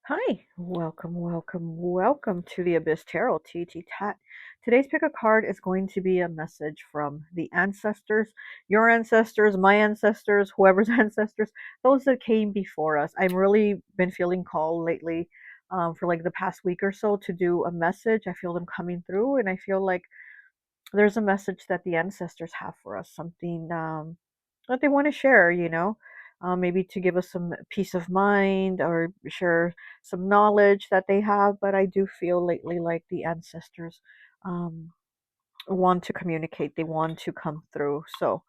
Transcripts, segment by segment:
Hi, welcome to the Abyss Tarot T.A.T. Today's pick a card is going to be a message from the ancestors, your ancestors, my ancestors, whoever's ancestors, those that came before us. I've really been feeling called lately, for like the past week or so, to do a message. I feel them coming through, and I feel like there's a message that the ancestors have for us, something that they want to share, maybe to give us some peace of mind or share some knowledge that they have. But I do feel lately like the ancestors um, want to communicate, they want to come through. So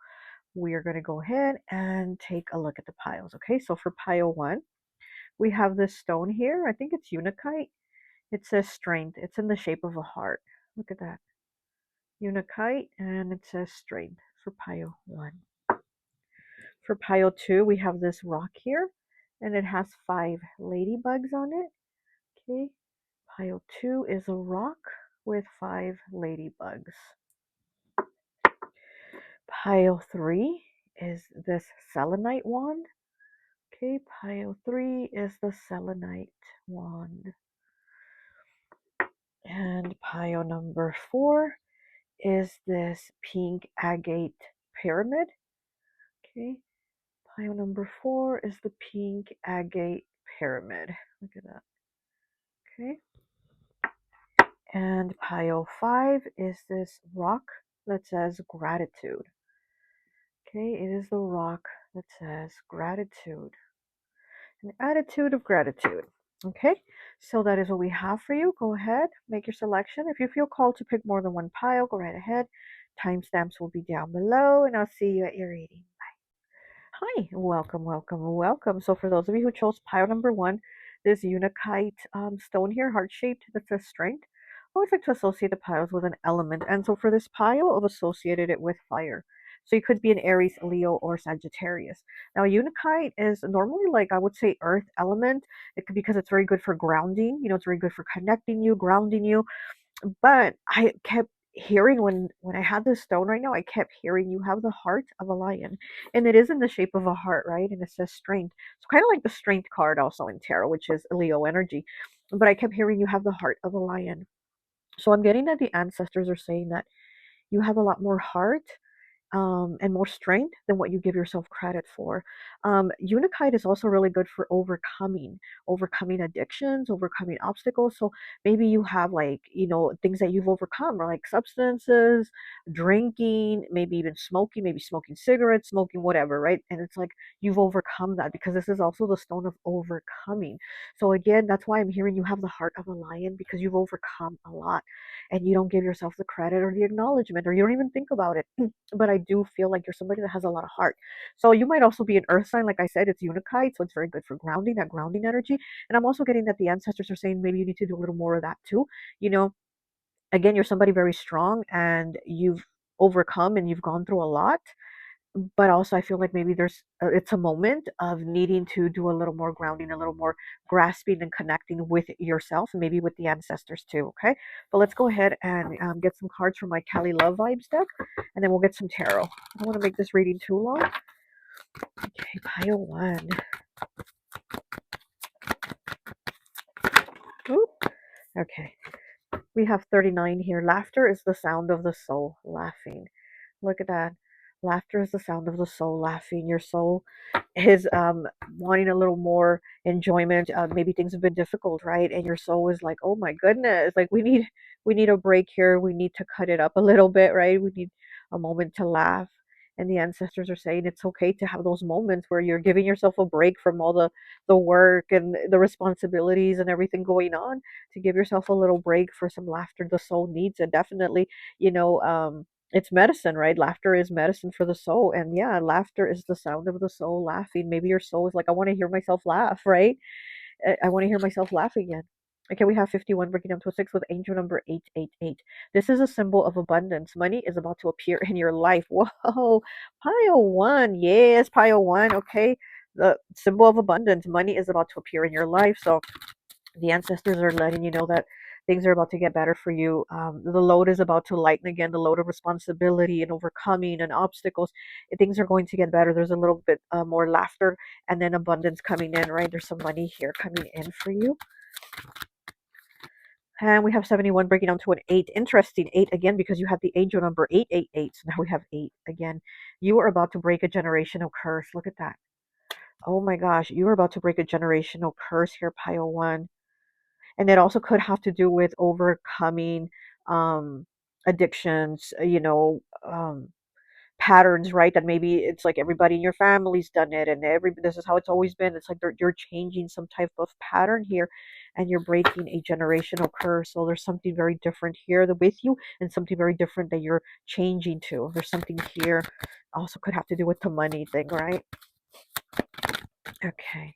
we are going to go ahead and take a look at the piles. Okay, so for pile one, we have this stone here. I think it's unakite. It says strength. It's in the shape of a heart. Look at that. Unakite, and it says strength for pile one. For pile two, we have this rock here, and it has 5 ladybugs on it. Okay, pile two is a rock with 5 ladybugs. Pile three is this selenite wand. Okay, pile three is the selenite wand. And pile number 4 is this pink agate pyramid. Okay, pile number 4 is the pink agate pyramid. Look at that. Okay. And pile 5 is this rock that says gratitude. Okay, it is the rock that says gratitude. An attitude of gratitude. Okay, so that is what we have for you. Go ahead, make your selection. If you feel called to pick more than one pile, go right ahead. Timestamps will be down below, and I'll see you at your reading. Hi, welcome. So for those of you who chose pile number one, this unakite stone here, heart-shaped, that says strength. I always like to associate the piles with an element. And so for this pile, I've associated it with fire. So you could be an Aries, Leo, or Sagittarius. Now, unakite is normally, like, I would say, earth element. It could, because it's very good for grounding. It's very good for connecting you, grounding you. But I kept hearing, when I had this stone right now, I kept hearing you have the heart of a lion, and it is in the shape of a heart, right? And it says strength. It's kind of like the strength card also in tarot, which is Leo energy. But I kept hearing you have the heart of a lion. So I'm getting that the ancestors are saying that you have a lot more heart, and more strength than what you give yourself credit for. Unakite is also really good for overcoming addictions, overcoming obstacles. So maybe you have, like, things that you've overcome, or like substances, drinking, maybe even smoking, maybe smoking cigarettes, smoking whatever, right? And it's like you've overcome that, because this is also the stone of overcoming. So again, that's why I'm hearing you have the heart of a lion, because you've overcome a lot, and you don't give yourself the credit or the acknowledgement, or you don't even think about it. But I do feel like you're somebody that has a lot of heart. So you might also be an earth sign. Like I said, it's unakite, so it's very good for grounding, that grounding energy. And I'm also getting that the ancestors are saying maybe you need to do a little more of that too. You know, again, you're somebody very strong, and you've overcome and you've gone through a lot. But also, I feel like maybe it's a moment of needing to do a little more grounding, a little more grasping and connecting with yourself, and maybe with the ancestors too. Okay, but let's go ahead and get some cards from my Cali Love Vibes deck, and then we'll get some tarot. I don't want to make this reading too long. Okay, pile one. Oop. Okay, we have 39 here. Laughter is the sound of the soul laughing. Look at that. Laughter is the sound of the soul laughing. Your soul is wanting a little more enjoyment. Maybe things have been difficult, right? And your soul is like, oh my goodness, like we need a break here. We need to cut it up a little bit, right? We need a moment to laugh. And the ancestors are saying it's okay to have those moments where you're giving yourself a break from all the work and the responsibilities and everything going on, to give yourself a little break for some laughter. The soul needs it, definitely. It's medicine, right? Laughter is medicine for the soul. And yeah, laughter is the sound of the soul laughing. Maybe your soul is like, I want to hear myself laugh, right? I want to hear myself laugh again. Okay, we have 51 breaking down to a 6 with angel number 888. This is a symbol of abundance. Money is about to appear in your life. Whoa, pile one. Yes, pile one. Okay, the symbol of abundance. Money is about to appear in your life. So the ancestors are letting you know that Things are about to get better for you. The load is about to lighten again, the load of responsibility and overcoming and obstacles. Things are going to get better. There's a little bit more laughter and then abundance coming in, right? There's some money here coming in for you. And we have 71 breaking down to an 8. Interesting. 8 again, because you have the angel number 888. So now we have 8 again. You are about to break a generational curse. Look at that. Oh my gosh. You are about to break a generational curse here, pile 1. And it also could have to do with overcoming addictions, patterns, right? That maybe it's like everybody in your family's done it, and this is how it's always been. It's like you're changing some type of pattern here, and you're breaking a generational curse. So there's something very different here with you, and something very different that you're changing to. There's something here also could have to do with the money thing, right? Okay.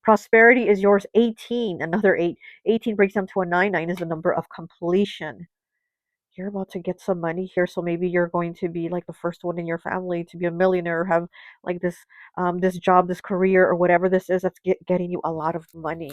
Prosperity is yours. 18, another 8. 18 breaks down to a 9. 9 is the number of completion. You're about to get some money here, so maybe you're going to be like the first one in your family to be a millionaire, or have like this job, this career, or whatever this is that's getting you a lot of money.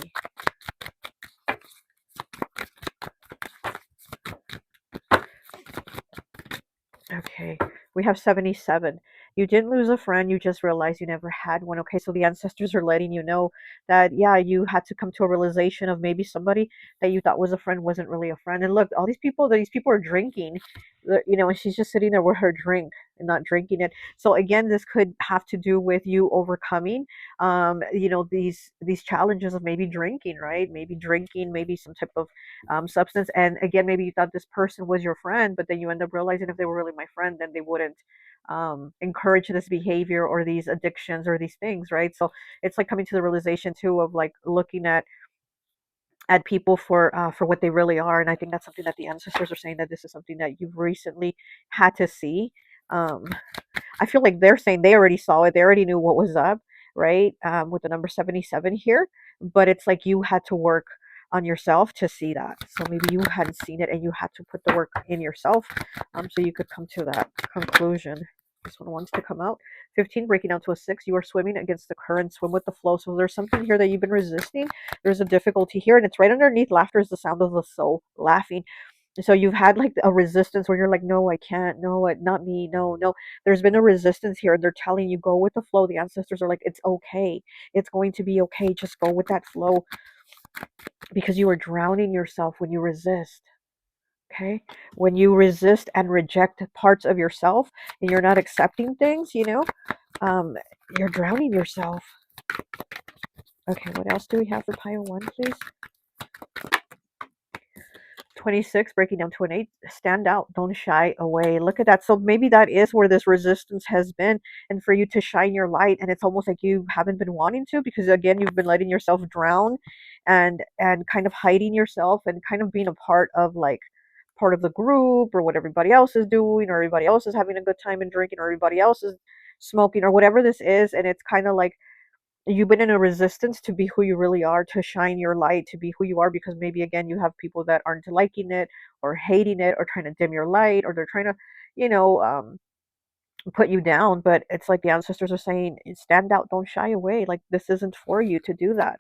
Okay, we have 77. You didn't lose a friend, you just realized you never had one. Okay, so the ancestors are letting you know that, yeah, you had to come to a realization of maybe somebody that you thought was a friend wasn't really a friend. And look, all these people are drinking, and she's just sitting there with her drink and not drinking it. So again, this could have to do with you overcoming, these challenges of maybe drinking, right? Maybe drinking, maybe some type of substance. And again, maybe you thought this person was your friend, but then you end up realizing if they were really my friend, then they wouldn't encourage this behavior or these addictions or these things, right? So it's like coming to the realization too of like looking at people for what they really are. And I think that's something that the ancestors are saying, that this is something that you've recently had to see. um, I feel like they're saying they already saw it, they already knew what was up, right? With the number 77 here, but it's like you had to work on yourself to see that. So maybe you hadn't seen it and you had to put the work in yourself, so you could come to that conclusion. This one wants to come out. 15 breaking down to a 6. You are swimming against the current, swim with the flow. So there's something here that you've been resisting. There's a difficulty here, and it's right underneath. Laughter is the sound of the soul laughing. So you've had like a resistance where you're like, no, I can't, no, not me, no, no. There's been a resistance here, and they're telling you go with the flow. The ancestors are like, it's okay, it's going to be okay, just go with that flow, because you are drowning yourself when you resist. Okay, when you resist and reject parts of yourself and you're not accepting things, um you're drowning yourself. Okay, what else do we have for pile 1, please? 26 breaking down to an 8. Stand out, don't shy away. Look at that. So maybe that is where this resistance has been, and for you to shine your light, and it's almost like you haven't been wanting to, because again, you've been letting yourself drown and kind of hiding yourself and kind of being a part of the group, or what everybody else is doing, or everybody else is having a good time and drinking, or everybody else is smoking, or whatever this is. And it's kind of like you've been in a resistance to be who you really are, to shine your light, to be who you are, because maybe again you have people that aren't liking it or hating it or trying to dim your light, or they're trying to, you know, um, put you down. But it's like the ancestors are saying, stand out, don't shy away. Like this isn't for you to do that.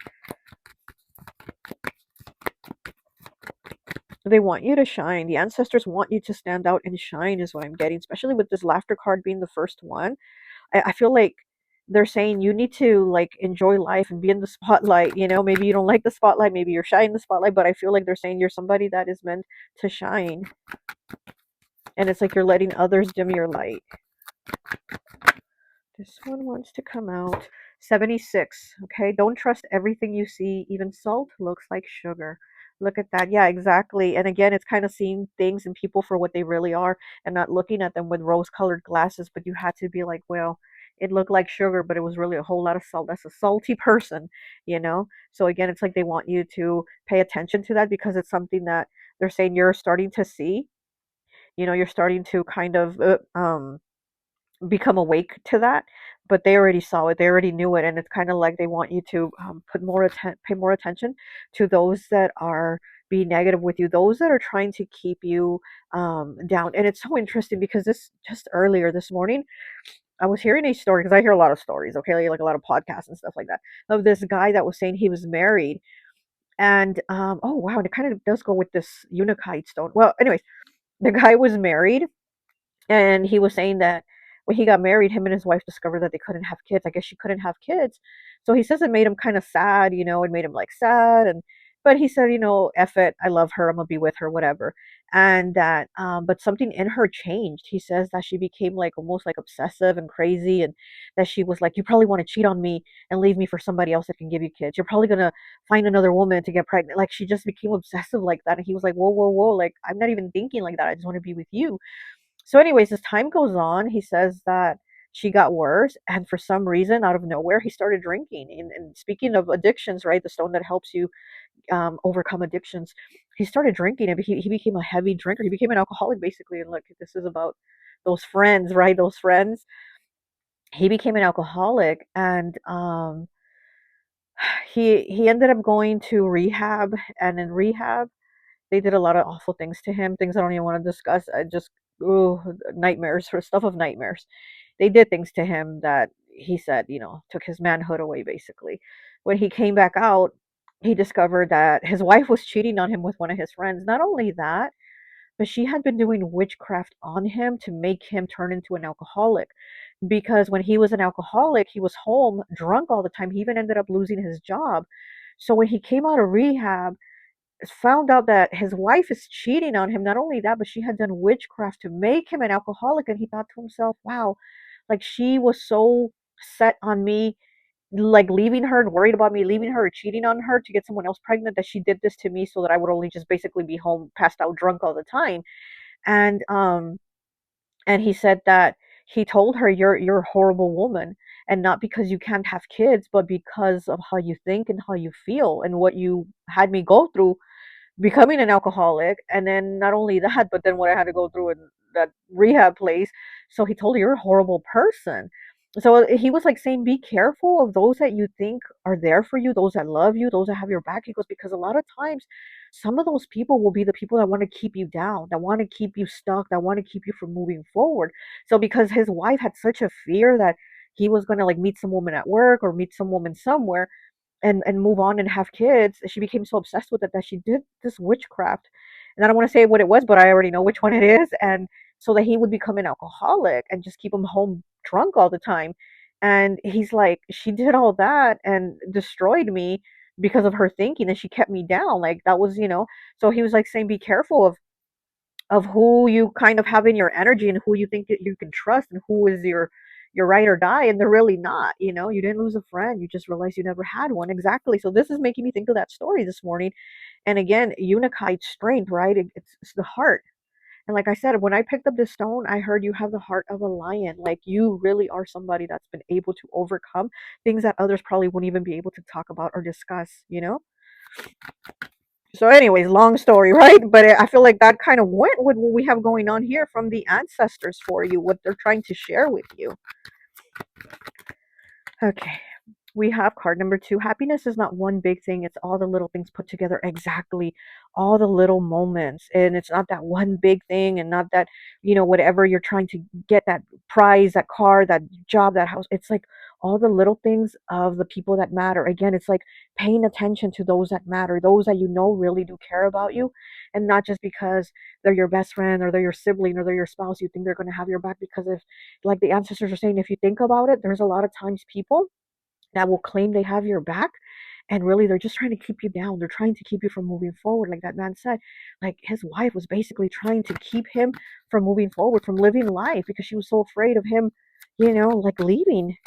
They want you to shine. The ancestors want you to stand out and shine, is what I'm getting, especially with this laughter card being the first one. I feel like they're saying you need to like enjoy life and be in the spotlight. Maybe you don't like the spotlight, maybe you're shy in the spotlight, but I feel like they're saying you're somebody that is meant to shine. And it's like you're letting others dim your light. This one wants to come out. 76. Okay, don't trust everything you see. Even salt looks like sugar. Look at that. Yeah, exactly. And again, it's kind of seeing things and people for what they really are, and not looking at them with rose-colored glasses. But you had to be like, well, it looked like sugar, but it was really a whole lot of salt. That's a salty person. So again, it's like they want you to pay attention to that, because it's something that they're saying you're starting to see. You're starting to kind of become awake to that, but they already saw it, they already knew it. And it's kind of like they want you to pay more attention to those that are being negative with you, those that are trying to keep you down. And it's so interesting, because this just earlier this morning I was hearing a story, because I hear a lot of stories, okay, like a lot of podcasts and stuff like that, of this guy that was saying he was married, And oh wow, and it kind of does go with this unakite stone. Well, anyways, the guy was married, and he was saying that when he got married, him and his wife discovered that they couldn't have kids. I guess she couldn't have kids. So he says it made him kind of sad, it made him like sad. And, but he said, F it, I love her, I'm gonna be with her, whatever. And that, but something in her changed. He says that she became like almost like obsessive and crazy, and that she was like, you probably want to cheat on me and leave me for somebody else that can give you kids. You're probably gonna find another woman to get pregnant. Like she just became obsessive like that. And he was like, whoa, whoa, whoa, like I'm not even thinking like that. I just want to be with you. So, anyways, as time goes on, he says that she got worse, and for some reason, out of nowhere, he started drinking. And speaking of addictions, right, the stone that helps you overcome addictions, he started drinking, and he became a heavy drinker. He became an alcoholic, basically. And look, this is about those friends, right? Those friends. He became an alcoholic, and he ended up going to rehab, and in rehab, they did a lot of awful things to him, things I don't even want to discuss. I just, ooh, nightmares for stuff of nightmares. They did things to him that he said, took his manhood away, basically. When he came back out, he discovered that his wife was cheating on him with one of his friends. Not only that, but she had been doing witchcraft on him to make him turn into an alcoholic. Because when he was an alcoholic, he was home drunk all the time. He even ended up losing his job. So when he came out of rehab, found out that his wife is cheating on him. Not only that, but she had done witchcraft to make him an alcoholic. And he thought to himself, wow, like she was so set on me, like leaving her and worried about me leaving her or cheating on her to get someone else pregnant, that she did this to me so that I would only just basically be home passed out drunk all the time. And he said that he told her, you're a horrible woman, and not because you can't have kids, but because of how you think and how you feel and what you had me go through becoming an alcoholic. And then not only that, but then what I had to go through in that rehab place. So he told her, you're a horrible person. So he was like saying, be careful of those that you think are there for you, those that love you, those that have your back. He goes, because a lot of times some of those people will be the people that want to keep you down, that want to keep you stuck, that want to keep you from moving forward. So because his wife had such a fear that he was going to like meet some woman at work or meet some woman somewhere, and move on and have kids, she became so obsessed with it that she did this witchcraft. And I don't want to say what it was, but I already know which one it is. And so that he would become an alcoholic and just keep him home drunk all the time. And he's like, she did all that and destroyed me because of her thinking, and she kept me down. Like that was, so he was like saying, be careful of who you kind of have in your energy and who you think that you can trust and who is your ride or die, and they're really not. You didn't lose a friend, you just realized you never had one. Exactly. So this is making me think of that story this morning. And again, unakite strength, right? It's the heart. And like I said, when I picked up this stone, I heard you have the heart of a lion. Like you really are somebody that's been able to overcome things that others probably wouldn't even be able to talk about or discuss. So, anyways, long story, right? But I feel like that kind of went with what we have going on here from the ancestors for you, what they're trying to share with you. Okay. We have card number 2. Happiness is not one big thing. It's all the little things put together. Exactly. All the little moments. And it's not that one big thing, and not that, whatever you're trying to get, that prize, that car, that job, that house. It's like all the little things of the people that matter. Again, it's like paying attention to those that matter, those that really do care about you. And not just because they're your best friend or they're your sibling or they're your spouse, you think they're going to have your back. Because if, like the ancestors are saying, if you think about it, there's a lot of times people that will claim they have your back, and really they're just trying to keep you down. They're trying to keep you from moving forward. Like that man said, like his wife was basically trying to keep him from moving forward, from living life, because she was so afraid of him, like leaving.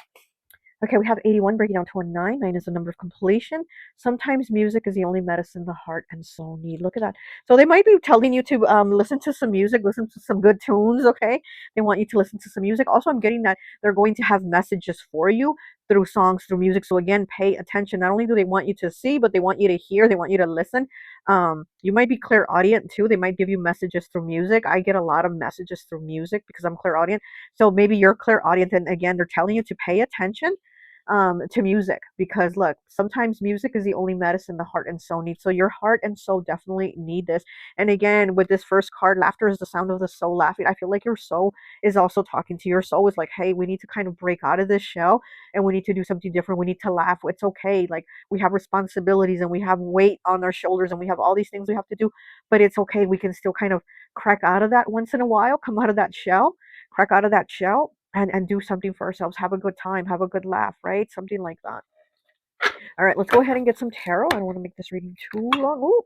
Okay, we have 81 breaking down to a 9. 9 is the number of completion. Sometimes music is the only medicine the heart and soul need. Look at that. So they might be telling you to listen to some music, listen to some good tunes, okay? They want you to listen to some music. Also, I'm getting that they're going to have messages for you through songs, through music. So again, pay attention. Not only do they want you to see, but they want you to hear, they want you to listen. You might be clairaudient too. They might give you messages through music. I get a lot of messages through music because I'm clairaudient. So maybe you're clairaudient, and again, they're telling you to pay attention to music, because look, sometimes music is the only medicine the heart and soul need. So your heart and soul definitely need this. And again, with this first card, laughter is the sound of the soul laughing. I feel like your soul is also talking to your soul. Is like, hey, we need to kind of break out of this shell and we need to do something different. We need to laugh. It's okay. Like, we have responsibilities and we have weight on our shoulders and we have all these things we have to do, but it's okay. We can still kind of crack out of that once in a while, come out of that shell, crack out of that shell, and do something for ourselves. Have a good time, have a good laugh, right? Something like that. All right, let's go ahead and get some tarot. I don't want to make this reading too long. Ooh,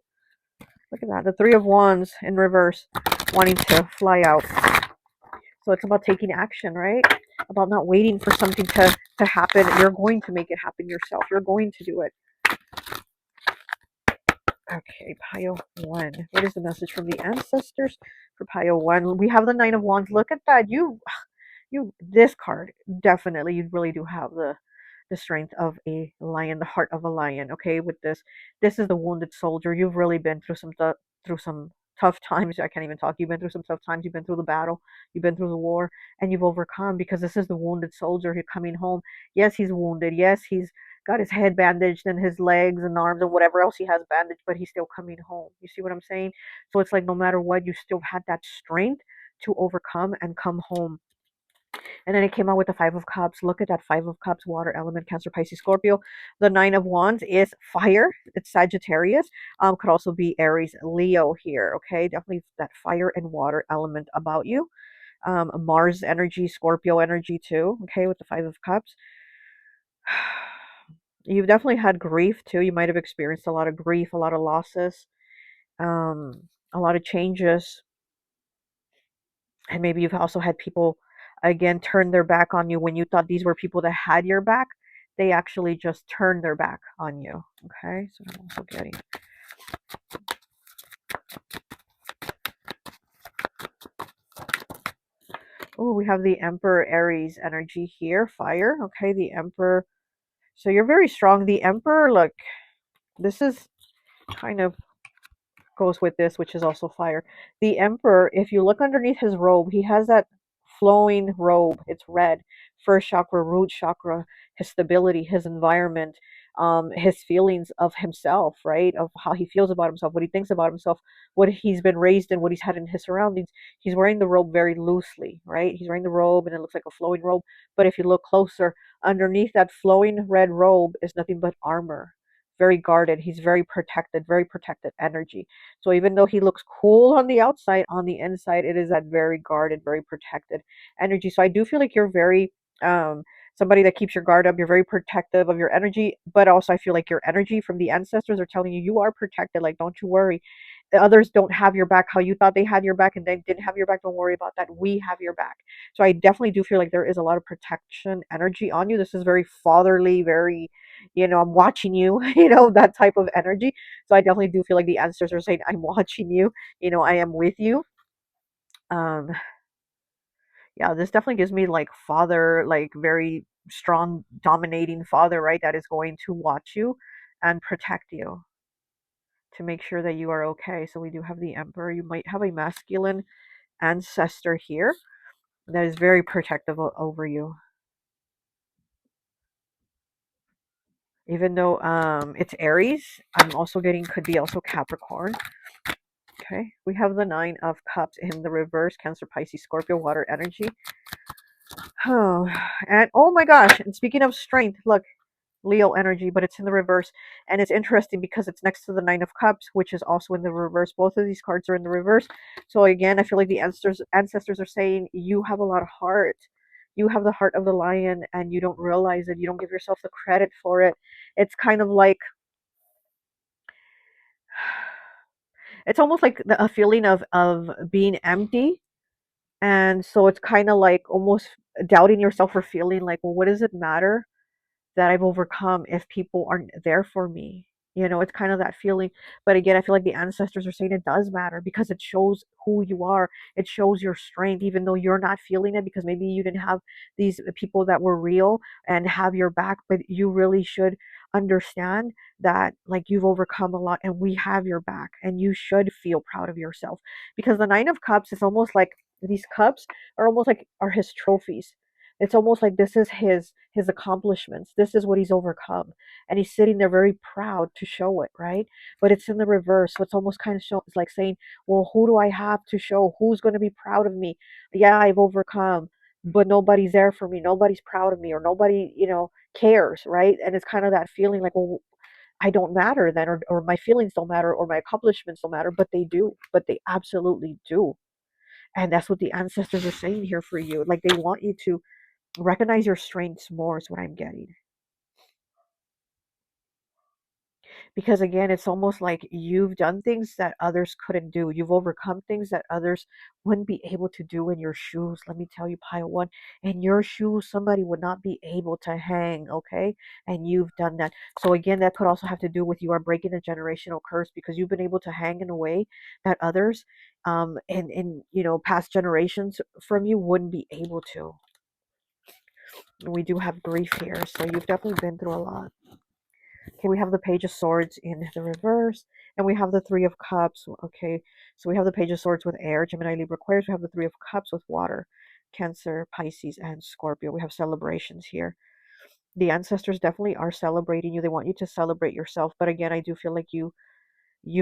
look at that. The Three of Wands in reverse, wanting to fly out. So it's about taking action, right? About not waiting for something to happen. You're going to make it happen yourself. You're going to do it. Okay, Pile 1. What is the message from the ancestors for Pile 1? We have the Nine of Wands. Look at that. This card, definitely, you really do have the strength of a lion, the heart of a lion. Okay, with this is the wounded soldier. You've really been through some tough times. I can't even talk. You've been through some tough times. You've been through the battle. You've been through the war, and you've overcome, because this is the wounded soldier. He's coming home. Yes, he's wounded. Yes, he's got his head bandaged and his legs and arms and whatever else he has bandaged, but he's still coming home. You see what I'm saying? So it's like, no matter what, you still had that strength to overcome and come home. And then it came out with the Five of Cups. Look at that, Five of Cups, water element, Cancer, Pisces, Scorpio. The Nine of Wands is fire. It's Sagittarius. Could also be Aries, Leo here. Okay, definitely that fire and water element about you. Mars energy, Scorpio energy too. Okay, with the Five of Cups. You've definitely had grief too. You might have experienced a lot of grief, a lot of losses, a lot of changes. And maybe you've also had people, again, turn their back on you when you thought these were people that had your back. They actually just turned their back on you. Okay, so I'm also getting. Oh, we have the Emperor Aries energy here, fire. Okay, the Emperor. So you're very strong. The Emperor, look, this is kind of goes with this, which is also fire. The Emperor, if you look underneath his robe, he has that flowing robe. It's red. First chakra, root chakra, his stability, his environment, his feelings of himself, right? Of how he feels about himself, what he thinks about himself, what he's been raised in, what he's had in his surroundings. He's wearing the robe very loosely, right? He's wearing the robe and it looks like a flowing robe. But if you look closer, underneath that flowing red robe is nothing but armor. Very guarded. He's very protected energy. So even though he looks cool on the outside, on the inside, it is that very guarded, very protected energy. So I do feel like you're very somebody that keeps your guard up. You're very protective of your energy, but also I feel like your energy from the ancestors are telling you you are protected. Like, don't you worry. The others don't have your back how you thought they had your back and they didn't have your back. Don't worry about that. We have your back. So I definitely do feel like there is a lot of protection energy on you. This is very fatherly, very, I'm watching you, that type of energy. So I definitely do feel like the ancestors are saying, I'm watching you, I am with you. Um, yeah, this definitely gives me like father, like very strong, dominating father, right? That is going to watch you and protect you to make sure that you are okay. So we do have the Emperor. You might have a masculine ancestor here that is very protective over you. Even though it's Aries, I'm also getting could be also Capricorn. Okay, we have the Nine of Cups in the reverse, Cancer, Pisces, Scorpio, water energy. Oh, and oh my gosh, and speaking of strength, look, Leo energy, but it's in the reverse. And it's interesting because it's next to the Nine of Cups, which is also in the reverse. Both of these cards are in the reverse. So again, I feel like the ancestors are saying you have a lot of heart. You have the heart of the lion and you don't realize it. You don't give yourself the credit for it. It's kind of like, it's almost like a feeling of being empty. And so it's kind of like almost doubting yourself or feeling like, well, what does it matter that I've overcome if people aren't there for me? It's kind of that feeling. But again, I feel like the ancestors are saying it does matter because it shows who you are. It shows your strength, even though you're not feeling it because maybe you didn't have these people that were real and have your back. But you really should understand that like you've overcome a lot and we have your back and you should feel proud of yourself because the Nine of Cups is almost like these cups are almost like are his trophies. It's almost like this is his accomplishments. This is what he's overcome. And he's sitting there very proud to show it, right? But it's in the reverse. So it's almost kind of it's like saying, well, who do I have to show? Who's going to be proud of me? Yeah, I've overcome, but nobody's there for me. Nobody's proud of me, or nobody, cares, right? And it's kind of that feeling like, well, I don't matter then, or my feelings don't matter, or my accomplishments don't matter, but they do. But they absolutely do. And that's what the ancestors are saying here for you. Like they want you to recognize your strengths more, is what I'm getting. Because again, it's almost like you've done things that others couldn't do. You've overcome things that others wouldn't be able to do in your shoes. Let me tell you, pile one, in your shoes, somebody would not be able to hang, okay? And you've done that. So again, that could also have to do with you are breaking a generational curse, because you've been able to hang in a way that others in past generations from you wouldn't be able to. And we do have grief here, so you've definitely been through a lot. Okay, we have the Page of Swords in the reverse, and we have the Three of Cups. Okay, so we have the Page of Swords with air, Gemini, Libra, Aquarius. We have the Three of Cups with water, Cancer, Pisces, and Scorpio. We have celebrations here. The ancestors definitely are celebrating you. They want you to celebrate yourself. But again, I do feel like you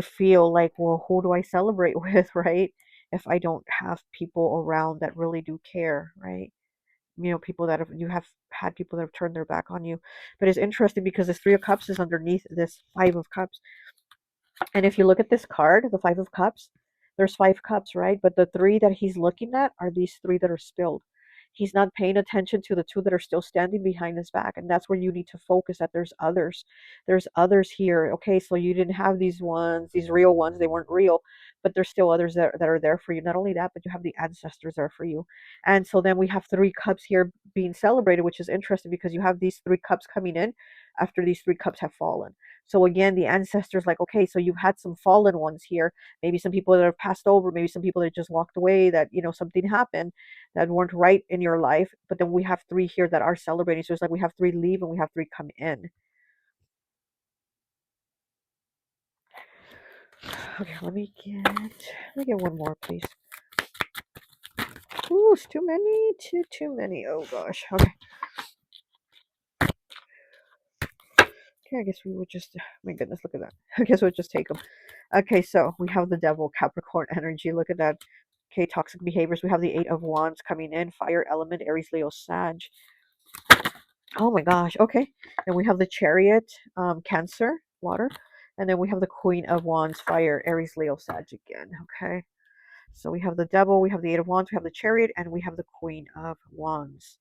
feel like, well, who do I celebrate with, right? If I don't have people around that really do care, right? People that you have had people that have turned their back on you. But it's interesting because this Three of Cups is underneath this Five of Cups. And if you look at this card, the Five of Cups, there's five cups, right? But the three that he's looking at are these three that are spilled. He's not paying attention to the two that are still standing behind his back. And that's where you need to focus, that there's others. There's others here. Okay, so you didn't have these ones, these real ones, they weren't real, but there's still others that are there for you. Not only that, but you have the ancestors there for you. And so then we have three cups here being celebrated, which is interesting because you have these three cups coming in after these three cups have fallen. So again, the ancestors like, okay, so you've had some fallen ones here, maybe some people that have passed over, maybe some people that just walked away, that something happened that weren't right in your life. But then we have three here that are celebrating. So it's like we have three leave and we have three come in. Okay, let me get one more, please. Ooh, it's too many, too many. Oh gosh. Okay. Okay, I guess we would just, my goodness, look at that. I guess we'll just take them. Okay, so we have the Devil, Capricorn energy. Look at that. Okay, toxic behaviors. We have the Eight of Wands coming in. Fire element, Aries, Leo, Sag. Oh my gosh. Okay. And we have the Chariot, Cancer, water. And then we have the Queen of Wands, fire, Aries, Leo, Sag again. Okay. So we have the Devil, we have the Eight of Wands, we have the Chariot, and we have the Queen of Wands.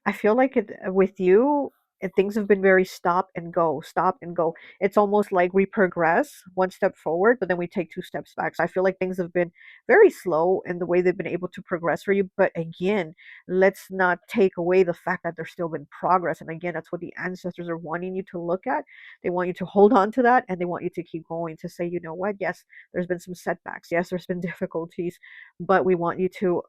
I feel like with you, things have been very stop and go, stop and go. It's almost like we progress one step forward, but then we take two steps back. So I feel like things have been very slow in the way they've been able to progress for you. But again, let's not take away the fact that there's still been progress. And again, that's what the ancestors are wanting you to look at. They want you to hold on to that, and they want you to keep going, to say, you know what? Yes, there's been some setbacks. Yes, there's been difficulties, but we want you to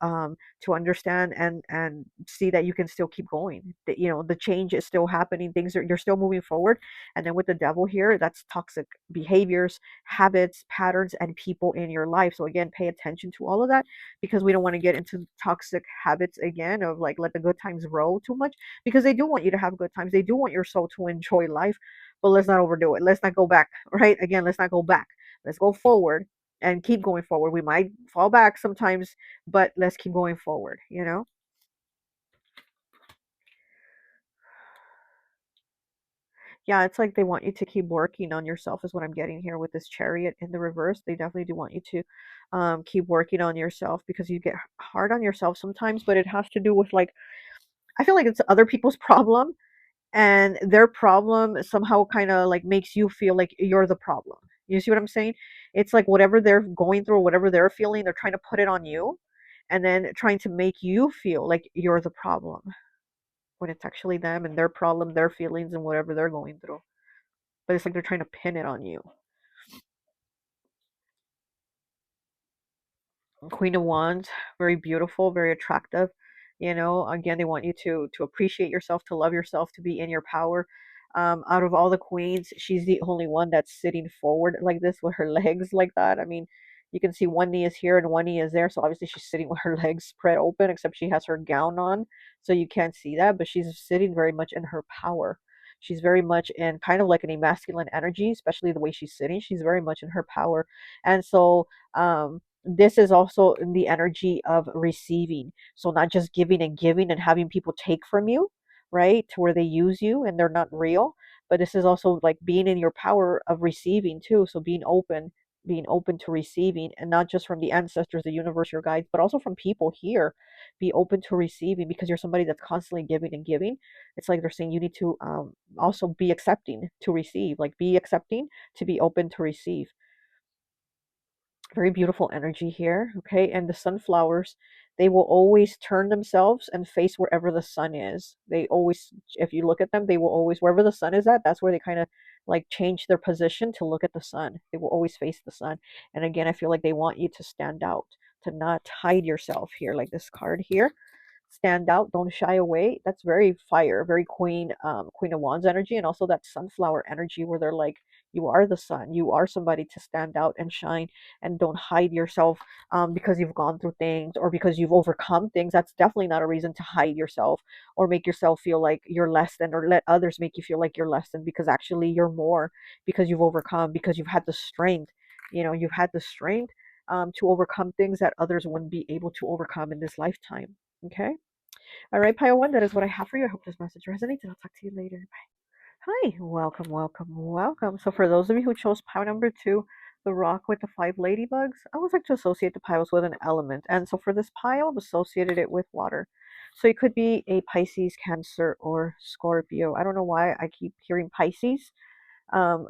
understand and see that you can still keep going, that the change is still happening, you're still moving forward. And then with the Devil here, that's toxic behaviors, habits, patterns, and people in your life. So again, pay attention to all of that, because we don't want to get into toxic habits again of like let the good times roll too much, because they do want you to have good times, they do want your soul to enjoy life, but let's not overdo it. Let's not go back, right? Again, let's not go back. Let's go forward and keep going forward. We might fall back sometimes, but let's keep going forward. Yeah, it's like they want you to keep working on yourself, is what I'm getting here with this Chariot in the reverse. They definitely do want you to keep working on yourself, because you get hard on yourself sometimes, but it has to do with, like, I feel like it's other people's problem, and their problem somehow kind of like makes you feel like you're the problem. You see what I'm saying? It's like whatever they're going through, whatever they're feeling, they're trying to put it on you, and then trying to make you feel like you're the problem, when it's actually them and their problem, their feelings, and whatever they're going through. But it's like they're trying to pin it on you. Queen of Wands, very beautiful, very attractive. Again, they want you to appreciate yourself, to love yourself, to be in your power. Out of all the queens, she's the only one that's sitting forward like this with her legs like that. I mean, You can see one knee is here and one knee is there. So obviously she's sitting with her legs spread open, except she has her gown on. So you can't see that, but she's sitting very much in her power. She's very much in kind of like an masculine energy, especially the way she's sitting. She's very much in her power. And so this is also in the energy of receiving. So not just giving and having people take from you, right? To where they use you and they're not real. But this is also like being in your power of receiving too. So being open to receiving, and not just from the ancestors, the universe, your guides, but also from people here. Be open to receiving because you're somebody that's constantly giving and giving. It's like they're saying you need to also be accepting to receive, like be accepting to be open to receive. Very beautiful energy here. Okay, and the sunflowers, they will always turn themselves and face wherever the sun is. They always, if you look at them, they will always, wherever the sun is at, that's where they kind of like change their position to look at the sun. They will always face the sun. And again, I feel like they want you to stand out, to not hide yourself here, like this card here. Stand out, don't shy away. That's very fire, very Queen of Wands energy, and also that sunflower energy where they're like, you are the sun, you are somebody to stand out and shine, and don't hide yourself because you've gone through things or because you've overcome things. That's definitely not a reason to hide yourself or make yourself feel like you're less than, or let others make you feel like you're less than, because actually you're more, because you've overcome, because you've had the strength. You've had the strength to overcome things that others wouldn't be able to overcome in this lifetime. Okay. All right, Pile One, that is what I have for you. I hope this message resonates, and I'll talk to you later. Bye. Hi, welcome, welcome, welcome. So, for those of you who chose pile number 2, the rock with the 5 ladybugs, I always like to associate the piles with an element. And so, for this pile, I've associated it with water. So, it could be a Pisces, Cancer, or Scorpio. I don't know why I keep hearing Pisces.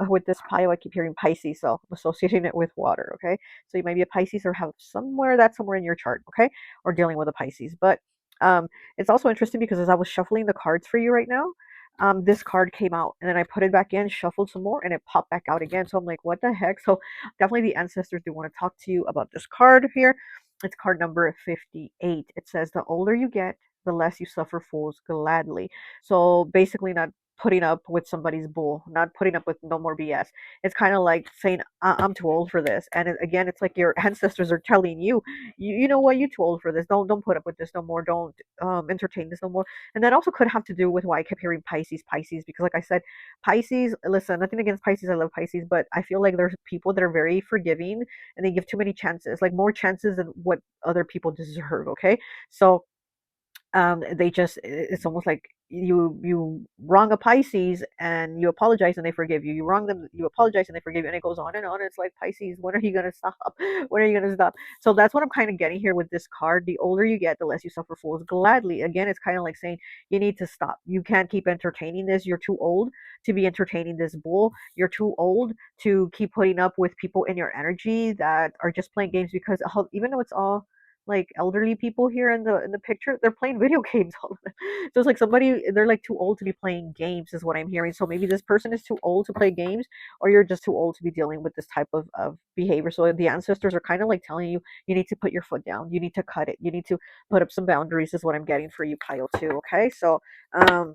With this pile, I keep hearing Pisces, so I'm associating it with water, okay? So you might be a Pisces or have somewhere in your chart, okay? Or dealing with a Pisces. But um, it's also interesting because as I was shuffling the cards for you right now, this card came out and then I put it back in, shuffled some more, and it popped back out again. So I'm like, what the heck? So definitely the ancestors do want to talk to you about this card here. It's card number 58. It says, the older you get, the less you suffer fools gladly. So basically, not putting up with somebody's bull, not putting up with no more BS. It's kind of like saying, I'm too old for this. And again, it's like your ancestors are telling you, you know what, you're too old for this. Don't put up with this no more. Don't entertain this no more. And that also could have to do with why I kept hearing Pisces, because like I said, Pisces, listen, nothing against Pisces. I love Pisces, but I feel like there's people that are very forgiving and they give too many chances, like more chances than what other people deserve. Okay. So they just, it's almost like you wrong a Pisces and you apologize and they forgive you. You wrong them, you apologize and they forgive you, and it goes on and on. It's like, Pisces, when are you gonna stop? When are you gonna stop? So that's what I'm kind of getting here with this card. The older you get, the less you suffer fools gladly. Again, it's kind of like saying you need to stop. You can't keep entertaining this. You're too old to be entertaining this bull. You're too old to keep putting up with people in your energy that are just playing games, because even though it's all like elderly people here in the picture, they're playing video games, all of them. So it's like somebody, they're like too old to be playing games is what I'm hearing. So maybe this person is too old to play games, or you're just too old to be dealing with this type of behavior. So the ancestors are kind of like telling you, you need to put your foot down, you need to cut it, you need to put up some boundaries, is what I'm getting for you, pile 2. Okay, um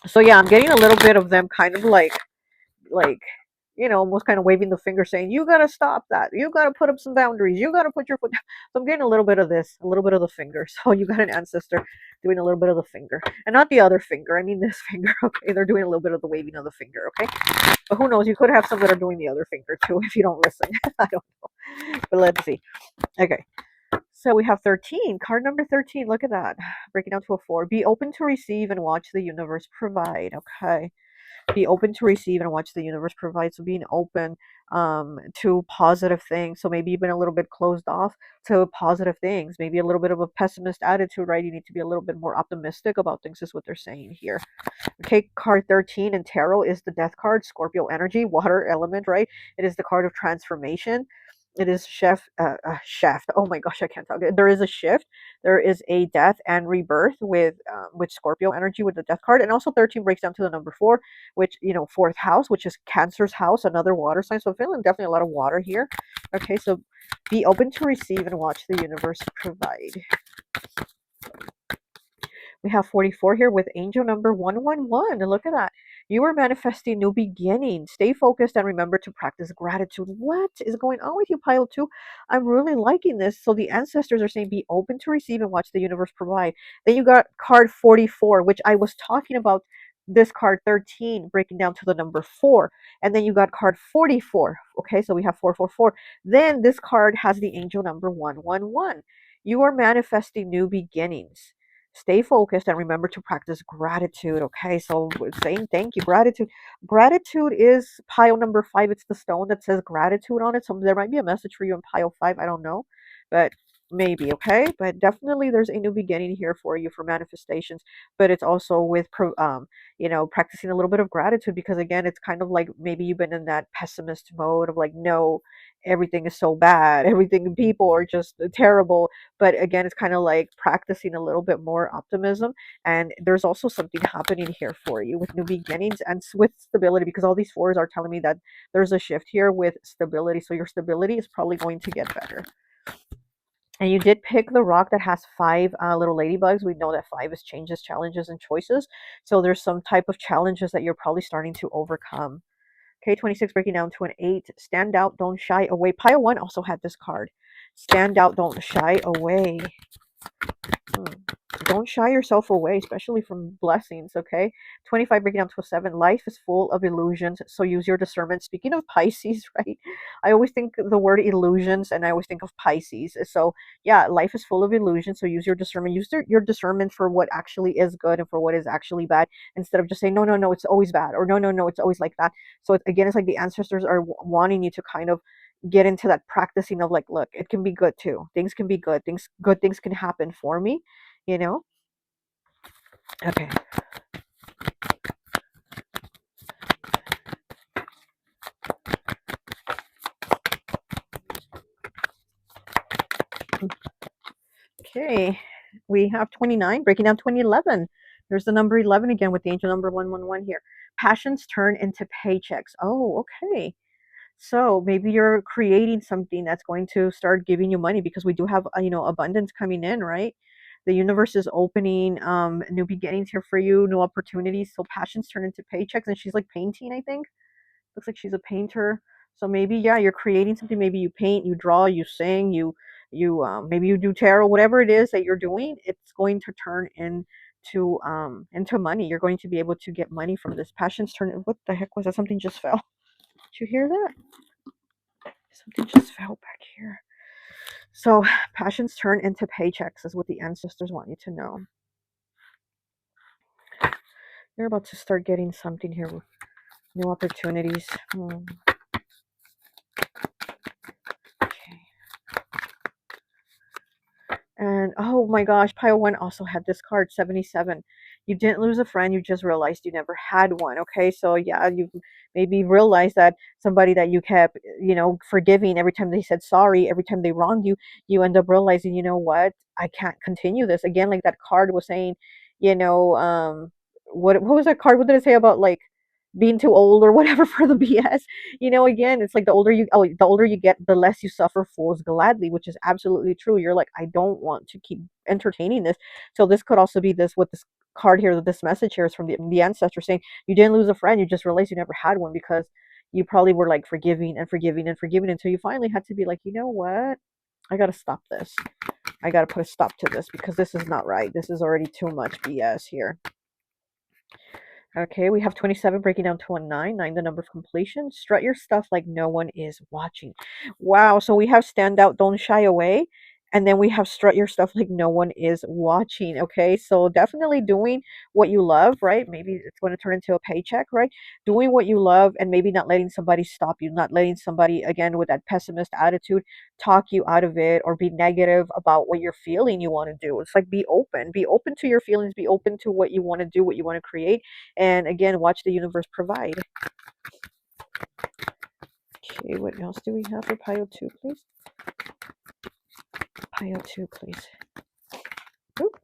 so yeah, I'm getting a little bit of them kind of like almost kind of waving the finger saying, you got to stop that, you got to put up some boundaries, you got to put your foot down. So I'm getting a little bit of this, a little bit of the finger. So you got an ancestor doing a little bit of the finger, and not the other finger, I mean this finger. Okay, they're doing a little bit of the waving of the finger. Okay, but who knows, you could have some that are doing the other finger too if you don't listen. I don't know, but let's see. Okay, so we have 13, card number 13. Look at that, breaking down to a 4. Be open to receive and watch the universe provide. Okay, be open to receive and watch the universe provide. So being open to positive things. So maybe you've been a little bit closed off to positive things, maybe a little bit of a pessimist attitude, right? You need to be a little bit more optimistic about things, is what they're saying here. Okay, card 13 in tarot is the death card, Scorpio energy, water element, right? It is the card of transformation. It is shaft. Oh my gosh, I can't talk. There is a shift. There is a death and rebirth with Scorpio energy with the death card, and also 13 breaks down to the number 4, which fourth house, which is Cancer's house, another water sign. So feeling definitely a lot of water here. Okay, so be open to receive and watch the universe provide. We have 44 here with angel number 111. And look at that. You are manifesting new beginnings. Stay focused and remember to practice gratitude. What is going on with you, pile 2? I'm really liking this. So the ancestors are saying be open to receive and watch the universe provide. Then you got card 44, which I was talking about, this card 13 breaking down to the number 4. And then you got card 44. Okay, so we have 444. Then this card has the angel number 111. You are manifesting new beginnings. Stay focused and remember to practice gratitude. Okay, so we're saying thank you. Gratitude is pile number 5. It's the stone that says gratitude on it. So there might be a message for you in pile 5. I don't know, but maybe. Okay, but definitely there's a new beginning here for you for manifestations. But it's also with practicing a little bit of gratitude, because again, it's kind of like maybe you've been in that pessimist mode of like, no, everything is so bad, everything, people are just terrible. But again, it's kind of like practicing a little bit more optimism. And there's also something happening here for you with new beginnings and with stability, because all these fours are telling me that there's a shift here with stability. So your stability is probably going to get better. And you did pick the rock that has 5 little ladybugs. We know that 5 is changes, challenges, and choices. So there's some type of challenges that you're probably starting to overcome. Okay, 26 breaking down to an 8. Stand out, don't shy away. Pile 1 also had this card. Stand out, don't shy away. Don't shy yourself away, especially from blessings, okay? 25 breaking down to a 7. Life is full of illusions, so use your discernment. Speaking of Pisces, right? I always think the word illusions, and I always think of Pisces. So, yeah, life is full of illusions, so use your discernment. Use your discernment for what actually is good and for what is actually bad, instead of just saying, no, no, no, it's always bad, or no, no, no, it's always like that. So, again, it's like the ancestors are wanting you to kind of get into that practicing of like, look, it can be good too. Things can be good. Good things can happen for me, you know? Okay. Okay. We have 29, breaking down 2011. There's the number 11 again with the angel number 111 here. Passions turn into paychecks. Oh, okay. So maybe you're creating something that's going to start giving you money, because we do have, abundance coming in, right? The universe is opening new beginnings here for you, new opportunities. So passions turn into paychecks, and she's like painting, I think. Looks like she's a painter. So maybe, yeah, you're creating something. Maybe you paint, you draw, you sing, maybe you do tarot. Whatever it is that you're doing, it's going to turn into money. You're going to be able to get money from this. Passions turn. What the heck was that? Something just fell. Did you hear that? Something just fell back here. So passions turn into paychecks is what the ancestors want you to know. You're about to start getting something here. New opportunities. Okay. And oh my gosh, pile 1 also had this card, 77. You didn't lose a friend, you just realized you never had one. Okay, so yeah, you maybe realized that somebody that you kept, forgiving every time they said sorry, every time they wronged you, you end up realizing, you know what, I can't continue this. Again, like that card was saying, you know, what was that card? What did it say about like being too old or whatever for the BS? Again, it's like the older you get, the less you suffer fools gladly, which is absolutely true. You're like, I don't want to keep entertaining this. So this could also be this, what this card here, this message here is from the ancestor saying, you didn't lose a friend, you just realized you never had one, because you probably were like forgiving and forgiving and forgiving until you finally had to be like, you know what? I gotta stop this. I gotta put a stop to this, because this is not right. This is already too much BS here. Okay, we have 27 breaking down to a 9. 9, the number of completion. Strut your stuff like no one is watching. Wow, so we have stand out, don't shy away. And then we have strut your stuff like no one is watching. Okay, so definitely doing what you love, right? Maybe it's going to turn into a paycheck, right? Doing what you love, and maybe not letting somebody stop you, not letting somebody, again, with that pessimist attitude, talk you out of it or be negative about what you're feeling you want to do. It's like be open to your feelings, be open to what you want to do, what you want to create, and again, watch the universe provide. Okay, what else do we have for pile 2, please? Pile 2, please. Oop.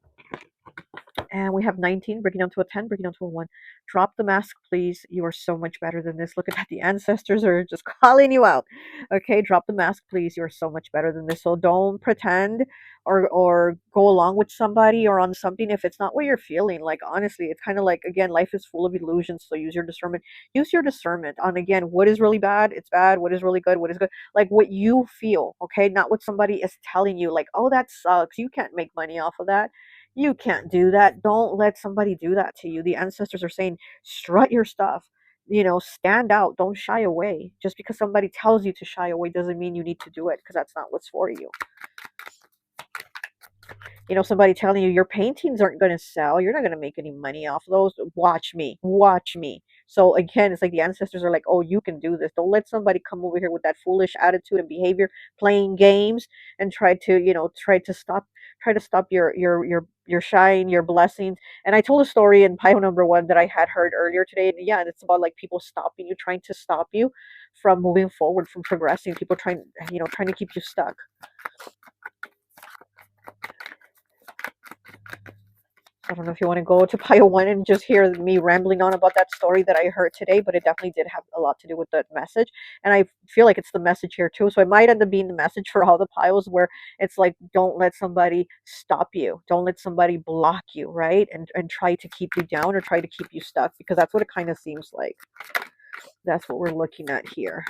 And we have 19, breaking down to a 10, breaking down to a 1. Drop the mask, please. You are so much better than this. Look at that. The ancestors are just calling you out. Okay, drop the mask, please. You are so much better than this. So don't pretend or go along with somebody or on something if it's not what you're feeling. Like, honestly, it's kind of like, again, life is full of illusions. So use your discernment. Use your discernment on, again, what is really bad. It's bad. What is really good. What is good. Like what you feel. Okay, not what somebody is telling you. Like, oh, that sucks. You can't make money off of that. You can't do that. Don't let somebody do that to you. The ancestors are saying, strut your stuff. Stand out. Don't shy away. Just because somebody tells you to shy away doesn't mean you need to do it, because that's not what's for you. Somebody telling you your paintings aren't going to sell, you're not going to make any money off those. Watch me, watch me. So again, it's like the ancestors are like, oh, you can do this. Don't let somebody come over here with that foolish attitude and behavior, playing games, and try to stop your shine, your blessings. And I told a story in pile number 1 that I had heard earlier today. And yeah, it's about like people stopping you, trying to stop you from moving forward, from progressing. People trying to keep you stuck. I don't know if you want to go to pile 1 and just hear me rambling on about that story that I heard today, but it definitely did have a lot to do with that message. And I feel like it's the message here too. So it might end up being the message for all the piles, where it's like, don't let somebody stop you. Don't let somebody block you, right? And try to keep you down or try to keep you stuck, because that's what it kind of seems like. That's what we're looking at here.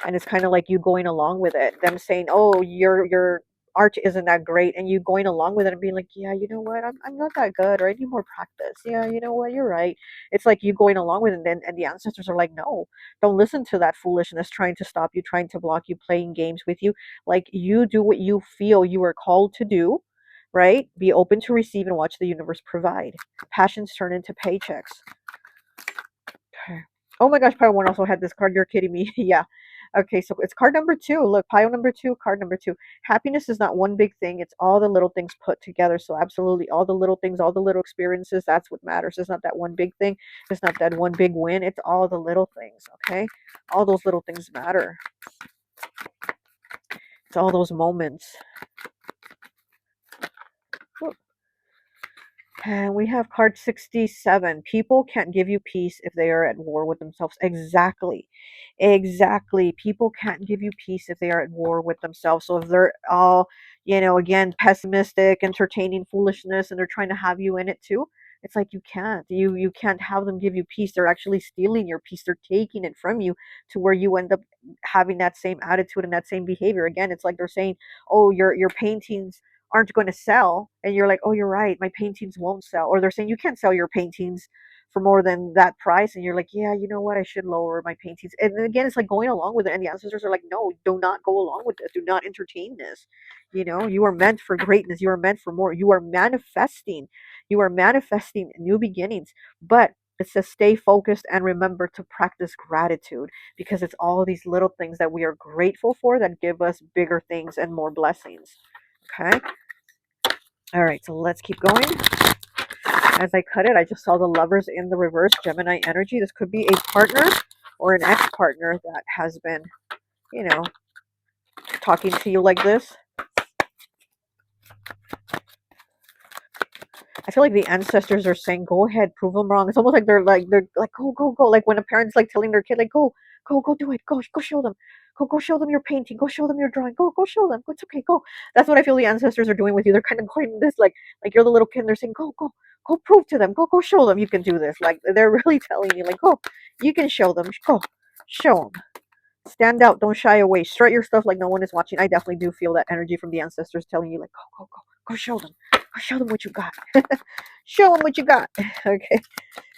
And it's kind of like you going along with it, them saying, oh, your art isn't that great, and you going along with it and being like, yeah, you know what, I'm not that good, or I need more practice. Yeah, you know what, you're right. It's like you going along with it, and the ancestors are like, no, don't listen to that foolishness trying to stop you, trying to block you, playing games with you. Like, you do what you feel you are called to do, right? Be open to receive and watch the universe provide. Passions turn into paychecks. Okay. Oh my gosh, pile 1 also had this card. You're kidding me. Yeah. Okay, so it's card number 2. Look, pile number 2, card number 2. Happiness is not one big thing. It's all the little things put together. So absolutely all the little things, all the little experiences, that's what matters. It's not that one big thing. It's not that one big win. It's all the little things, okay? All those little things matter. It's all those moments. And we have card 67. People can't give you peace if they are at war with themselves. Exactly. Exactly. People can't give you peace if they are at war with themselves. So if they're all, again, pessimistic, entertaining foolishness, and they're trying to have you in it too, it's like you can't. You can't have them give you peace. They're actually stealing your peace. They're taking it from you, to where you end up having that same attitude and that same behavior. Again, it's like they're saying, oh, your paintings aren't going to sell, and you're like, oh, you're right, my paintings won't sell. Or they're saying you can't sell your paintings for more than that price, and you're like, yeah, you know what, I should lower my paintings. And then again, it's like going along with it, and the ancestors are like, no, do not go along with this, do not entertain this. You are meant for greatness, you are meant for more, you are manifesting new beginnings. But it says stay focused and remember to practice gratitude, because it's all these little things that we are grateful for that give us bigger things and more blessings. Okay. All right, so let's keep going. As I cut it, I just saw the Lovers in the reverse, Gemini energy. This could be a partner or an ex-partner that has been, talking to you like this. I feel like the ancestors are saying, "Go ahead, prove them wrong." It's almost like they're like, "Go, go, go!" Like when a parent's like telling their kid, "Like go, go, go, do it. Go show them. Go show them your painting. Go show them your drawing. Go show them. It's okay. Go." That's what I feel the ancestors are doing with you. They're kind of going this like you're the little kid. And they're saying, "Go prove to them. Go show them you can do this." Like they're really telling you, like, "Go, you can show them. Go, show them." Stand out, don't shy away, strut your stuff like no one is watching. I definitely do feel that energy from the ancestors telling you, like, go show them. Go show them what you got. Show them what you got. Okay.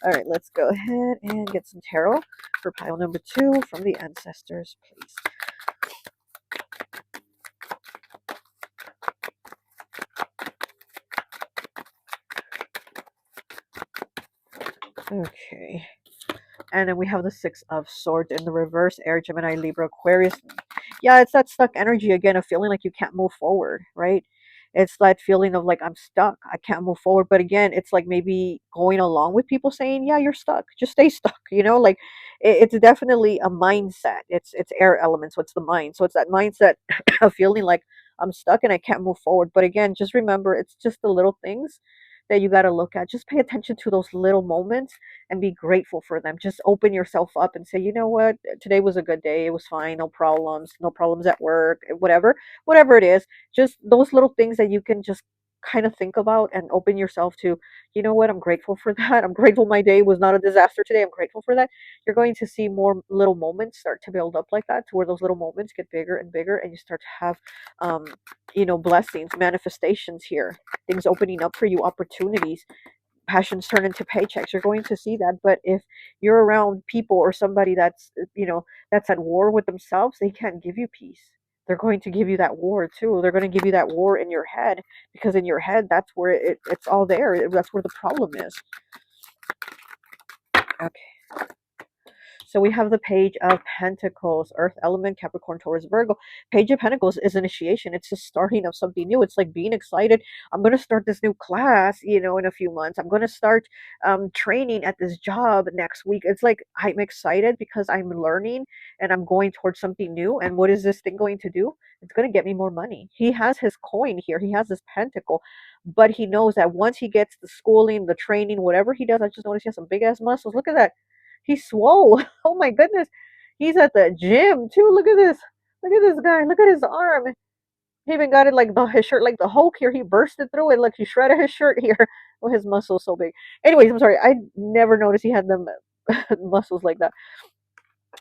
All right, let's go ahead and get some tarot for pile number 2 from the ancestors, please. Okay. And then we have the 6 of Swords in the reverse, Air, Gemini, Libra, Aquarius. Yeah, it's that stuck energy again of feeling like you can't move forward, right? It's that feeling of like, I'm stuck, I can't move forward. But again, it's like maybe going along with people saying, yeah, you're stuck, just stay stuck, like it's definitely a mindset. It's air elements, so it's the mind. So it's that mindset of feeling like I'm stuck and I can't move forward. But again, just remember, it's just the little things that you got to look at. Just pay attention to those little moments and be grateful for them. Just open yourself up and say, you know what, today was a good day. It was fine. No problems at work, whatever it is. Just those little things that you can just kind of think about and open yourself to, you know what, I'm grateful for that. I'm grateful my day was not a disaster today. I'm grateful for that. You're going to see more little moments start to build up like that, to where those little moments get bigger and bigger, and you start to have um, blessings, manifestations here, things opening up for you, opportunities, passions turn into paychecks. You're going to see that. But if you're around people or somebody that's that's at war with themselves, they can't give you peace. They're going to give you that war too. They're going to give you that war in your head, because in your head, that's where it's all there. That's where the problem is. Okay. So we have the Page of Pentacles, Earth element, Capricorn, Taurus, Virgo. Page of Pentacles is initiation. It's the starting of something new. It's like being excited. I'm going to start this new class, in a few months. I'm going to start training at this job next week. It's like I'm excited because I'm learning and I'm going towards something new. And what is this thing going to do? It's going to get me more money. He has his coin here. He has this pentacle, but he knows that once he gets the schooling, the training, whatever he does, I just noticed he has some big ass muscles. Look at that. He's swole. Oh my goodness. He's at the gym too. Look at this. Look at this guy. Look at his arm. He even got it like his shirt, like the Hulk here. He bursted through it. Like he shredded his shirt here. Oh, his muscles so big. Anyways, I'm sorry. I never noticed he had them muscles like that.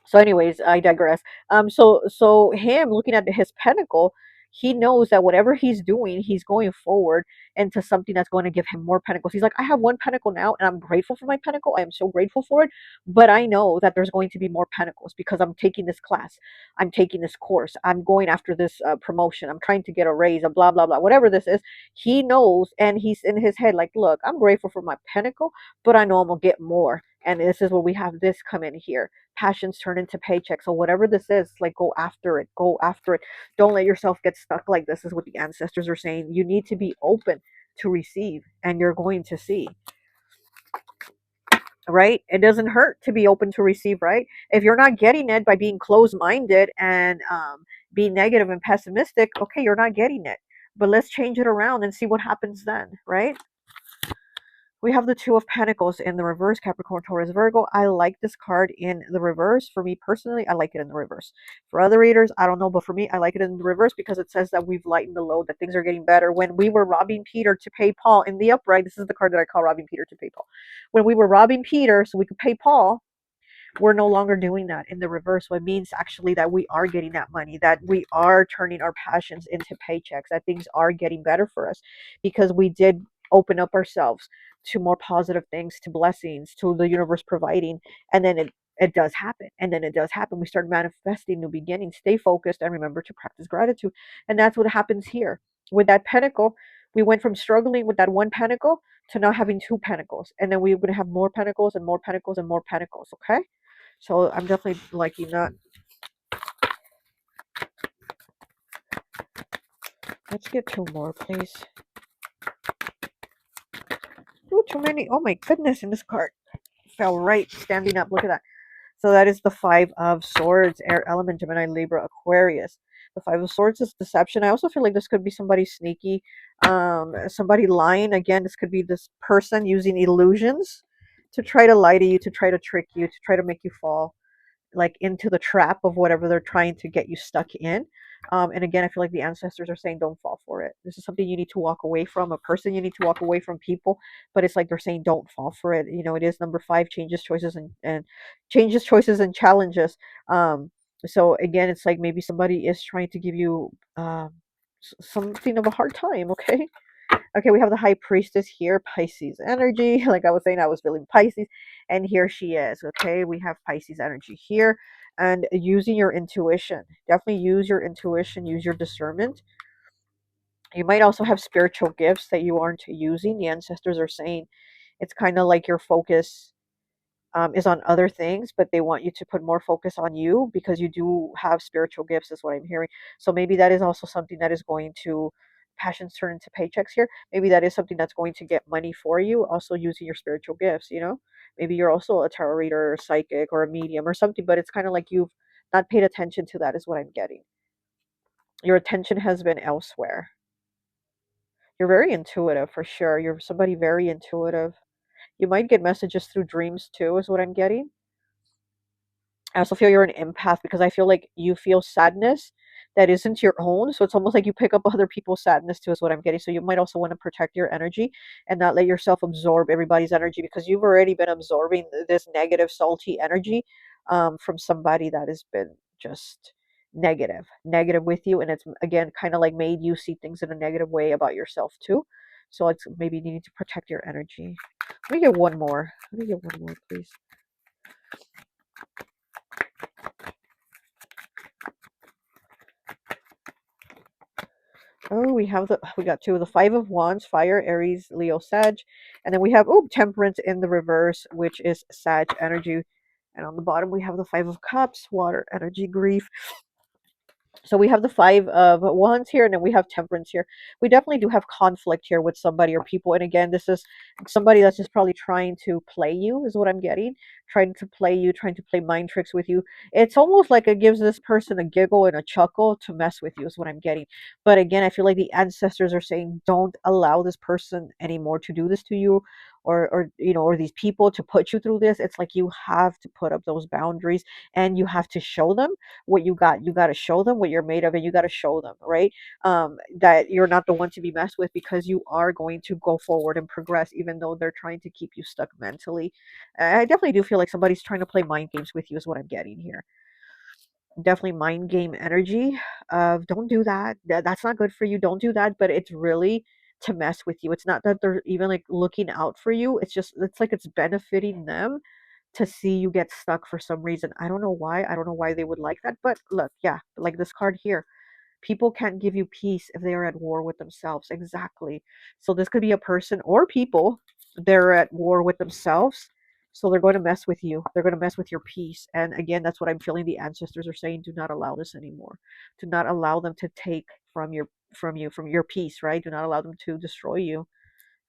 So anyways, I digress. So him looking at his pentacle, he knows that whatever he's doing, he's going forward into something that's going to give him more pentacles. He's like, I have one pentacle now and I'm grateful for my pentacle. I am so grateful for it. But I know that there's going to be more pentacles because I'm taking this class, I'm taking this course, I'm going after this promotion, I'm trying to get a raise, a blah blah blah, whatever this is. He knows, and he's in his head like, look, I'm grateful for my pentacle, but I know I'm gonna get more. And this is where we have this come in here. Passions turn into paychecks. So whatever this is, like, go after it. Go after it. Don't let yourself get stuck like this, is what the ancestors are saying. You need to be open to receive, and you're going to see. Right? It doesn't hurt to be open to receive, right? If you're not getting it by being closed-minded and being negative and pessimistic, okay, you're not getting it. But let's change it around and see what happens then, right? We have the Two of Pentacles in the reverse, Capricorn, Taurus, Virgo. I like this card in the reverse. For me personally, I like it in the reverse. For other readers, I don't know, but for me, I like it in the reverse because it says that we've lightened the load, that things are getting better. When we were robbing Peter to pay Paul in the upright, this is the card that I call robbing Peter to pay Paul. When we were robbing Peter so we could pay Paul, we're no longer doing that in the reverse. What means actually that we are getting that money, that we are turning our passions into paychecks, that things are getting better for us because we did open up ourselves to more positive things, to blessings, to the universe providing. And then it does happen. And then it does happen. We start manifesting new beginnings. Stay focused and remember to practice gratitude. And that's what happens here. With that pentacle, we went from struggling with that one pentacle to now having two pentacles. And then we're going to have more pentacles and more pentacles and more pentacles. Okay? So I'm definitely liking that. Let's get two more, please. Ooh, too many. Oh my goodness, and this card fell right standing up. Look at that. So that is the Five of Swords, Air Element, Gemini, Libra, Aquarius. The Five of Swords is deception. I also feel like this could be somebody sneaky, somebody lying. Again, this could be this person using illusions to try to lie to you, to try to trick you, to try to make you fall like into the trap of whatever they're trying to get you stuck in. And again, I feel like the ancestors are saying don't fall for it. This is something you need to walk away from, a person you need to walk away from, people. But it's like they're saying don't fall for it. It is number 5, changes, choices, and changes, choices, and challenges. So again, it's like maybe somebody is trying to give you something of a hard time. Okay. Okay, we have the High Priestess here, Pisces energy. Like I was saying, I was feeling Pisces, and here she is. Okay, we have Pisces energy here, and using your intuition. Definitely use your intuition, use your discernment. You might also have spiritual gifts that you aren't using. The ancestors are saying it's kind of like your focus is on other things, but they want you to put more focus on you because you do have spiritual gifts, is what I'm hearing. So maybe that is also something that is going to passions turn into paychecks here. Maybe that is something that's going to get money for you, also using your spiritual gifts. Maybe you're also a tarot reader or psychic or a medium or something, but it's kind of like you've not paid attention to that, is what I'm getting. Your attention has been elsewhere. You're very intuitive for sure. You're somebody very intuitive. You might get messages through dreams too, is what I'm getting. I also feel you're an empath because I feel like you feel sadness that isn't your own. So it's almost like you pick up other people's sadness too, is what I'm getting. So you might also want to protect your energy and not let yourself absorb everybody's energy because you've already been absorbing this negative, salty energy from somebody that has been just negative with you. And it's, again, kind of like made you see things in a negative way about yourself too. So it's maybe needing to protect your energy. Let me get one more. Let me get one more, please. Oh, we got two of the Five of Wands, Fire, Aries, Leo, Sag, and then we have Temperance in the reverse, which is Sag energy, and on the bottom we have the Five of Cups, Water energy, Grief. So we have the Five of Wands here, and then we have Temperance here. We definitely do have conflict here with somebody or people. And again, this is somebody that's just probably trying to play you, is what I'm getting. Trying to play you, trying to play mind tricks with you. It's almost like it gives this person a giggle and a chuckle to mess with you, is what I'm getting. But again, I feel like the ancestors are saying, don't allow this person anymore to do this to you, or or these people to put you through this. It's like you have to put up those boundaries, and you have to show them what you got. You got to show them what you're made of, and you got to show them, right? That you're not the one to be messed with, because you are going to go forward and progress, even though they're trying to keep you stuck mentally. I definitely do feel like somebody's trying to play mind games with you, is what I'm getting here. Definitely mind game energy of, don't do that. That's not good for you. Don't do that. But it's really to mess with you. It's not that they're even like looking out for you. It's like it's benefiting them to see you get stuck for some reason. I don't know why. I don't know why they would like that. But look, yeah, like this card here. People can't give you peace if they are at war with themselves. Exactly. So this could be a person or people. They're at war with themselves. So they're going to mess with you. They're going to mess with your peace. And again, that's what I'm feeling the ancestors are saying. Do not allow this anymore. Do not allow them to take from your peace, right? Do not allow them to destroy you.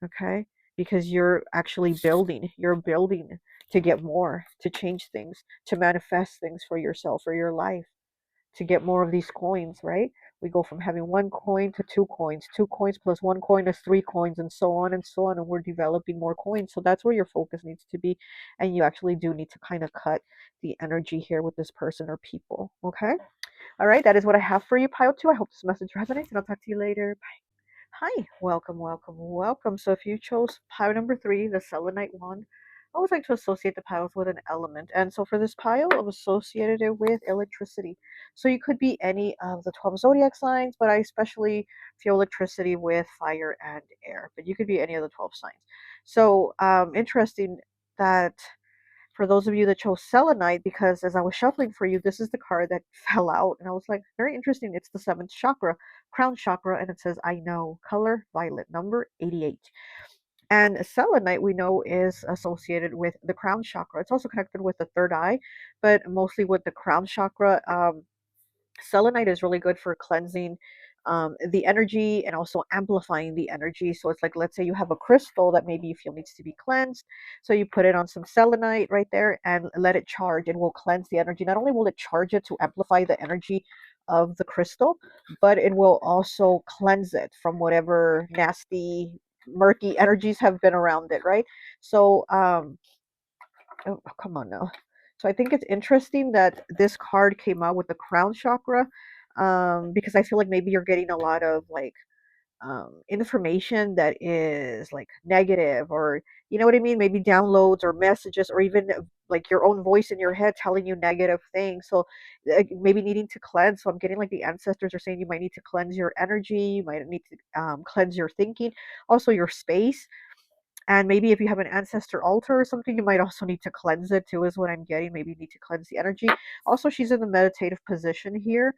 Okay? Because you're actually building. You're building to get more, to change things, to manifest things for yourself, for your life, to get more of these coins, right? We go from having one coin to two coins plus one coin is three coins, and so on and so on. And we're developing more coins. So that's where your focus needs to be. And you actually do need to kind of cut the energy here with this person or people. Okay. All right. That is what I have for you, Pile 2. I hope this message resonates, and I'll talk to you later. Hi, welcome, welcome, welcome. So if you chose pile number 3, the selenite one, I always like to associate the piles with an element. And so for this pile, I've associated it with electricity. So you could be any of the 12 zodiac signs, but I especially feel electricity with fire and air. But you could be any of the 12 signs. So interesting that for those of you that chose selenite, because as I was shuffling for you, this is the card that fell out, and I was like, very interesting. It's the 7th chakra, crown chakra, and it says, I know, color violet, number 88. And selenite, we know, is associated with the crown chakra. It's also connected with the third eye, but mostly with the crown chakra. Selenite is really good for cleansing the energy and also amplifying the energy. So it's like, let's say you have a crystal that maybe you feel needs to be cleansed. So you put it on some selenite right there and let it charge. It will cleanse the energy. Not only will it charge it to amplify the energy of the crystal, but it will also cleanse it from whatever nasty, murky energies have been around it, right? So, oh, come on now. So I think it's interesting that this card came out with the crown chakra, because I feel like maybe you're getting a lot of like information that is like negative, or you know what I mean? Maybe downloads or messages, or even like your own voice in your head telling you negative things. So maybe needing to cleanse. So I'm getting like the ancestors are saying you might need to cleanse your energy, you might need to cleanse your thinking, also your space. And maybe if you have an ancestor altar or something, you might also need to cleanse it too, is what I'm getting. Maybe you need to cleanse the energy. Also, she's in the meditative position here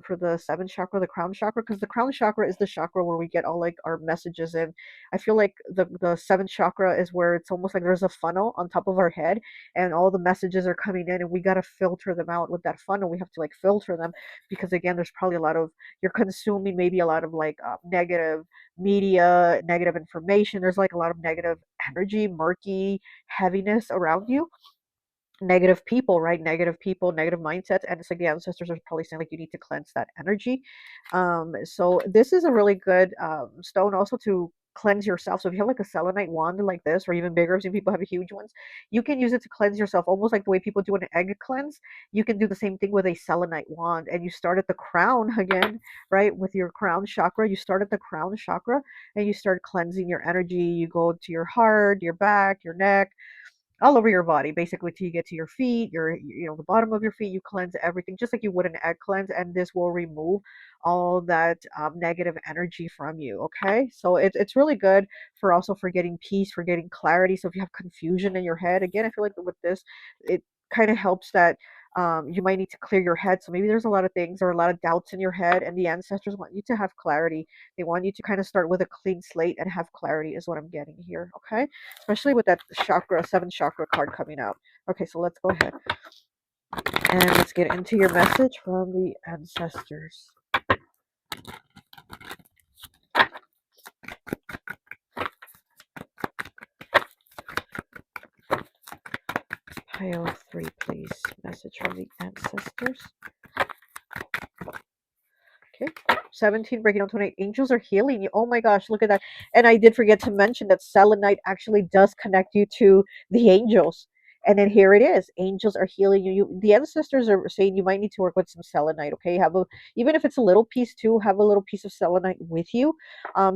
for the 7th chakra, the crown chakra, because the crown chakra is the chakra where we get all like our messages in. I feel like the 7th chakra is where it's almost like there's a funnel on top of our head, and all the messages are coming in, and we got to filter them out with that funnel. We have to like filter them, because again, there's probably a lot of, you're consuming maybe a lot of like negative media, negative information. There's like a lot of negative energy, murky heaviness around you. negative people, right? Negative people, negative mindsets. And it's like the ancestors are probably saying like you need to cleanse that energy. So this is a really good stone also to cleanse yourself. So if you have like a selenite wand like this, or even bigger, some people have huge ones, you can use it to cleanse yourself, almost like the way people do an egg cleanse. You can do the same thing with a selenite wand, and you start at the crown again, right? With your crown chakra, you start at the crown chakra, and you start cleansing your energy. You go to your heart, your back, your neck, all over your body, basically, till you get to your feet, the bottom of your feet. You cleanse everything just like you would an egg cleanse, and this will remove all that negative energy from you. Okay, so it's really good for also for getting peace, for getting clarity. So if you have confusion in your head, again, I feel like with this, it kind of helps that you might need to clear your head. So maybe there's a lot of things or a lot of doubts in your head, and the ancestors want you to have clarity. They want you to kind of start with a clean slate and have clarity, is what I'm getting here. Okay, especially with that chakra, seventh chakra card coming out. Okay, so let's go ahead and let's get into your message from the ancestors. Pile 3, please. Message from the ancestors. Okay. 17, breaking down 28. Angels are healing you. Oh my gosh, look at that. And I did forget to mention that selenite actually does connect you to the angels. And then here it is. Angels are healing you. The ancestors are saying you might need to work with some selenite, okay? Even if it's a little piece too, have a little piece of selenite with you.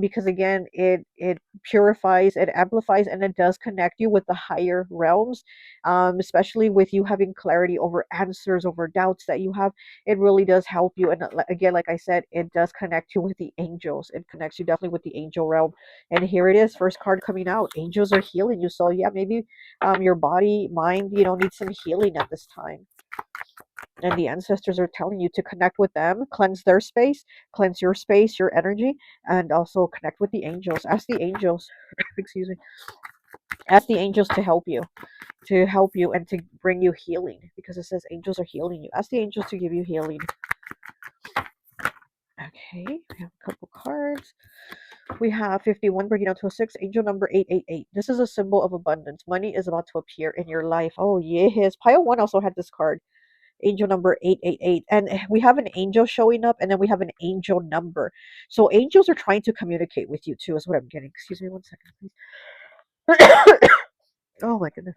Because again, it purifies, it amplifies, and it does connect you with the higher realms. Especially with you having clarity over answers, over doubts that you have, it really does help you. And again, like I said, it does connect you with the angels. It connects you definitely with the angel realm. And here it is, first card coming out. Angels are healing you. So yeah, maybe your body, mind, needs some healing at this time. And the ancestors are telling you to connect with them, cleanse their space, cleanse your space, your energy, and also connect with the angels. Ask the angels, excuse me, ask the angels to help you and to bring you healing, because it says angels are healing you. Ask the angels to give you healing. Okay, we have a couple cards. We have 51, breaking down to a 6, angel number 888. This is a symbol of abundance. Money is about to appear in your life. Oh, yes. Pile 1 also had this card, angel number 888. And we have an angel showing up, and then we have an angel number. So angels are trying to communicate with you, too, is what I'm getting. Excuse me one second, please. Oh, my goodness.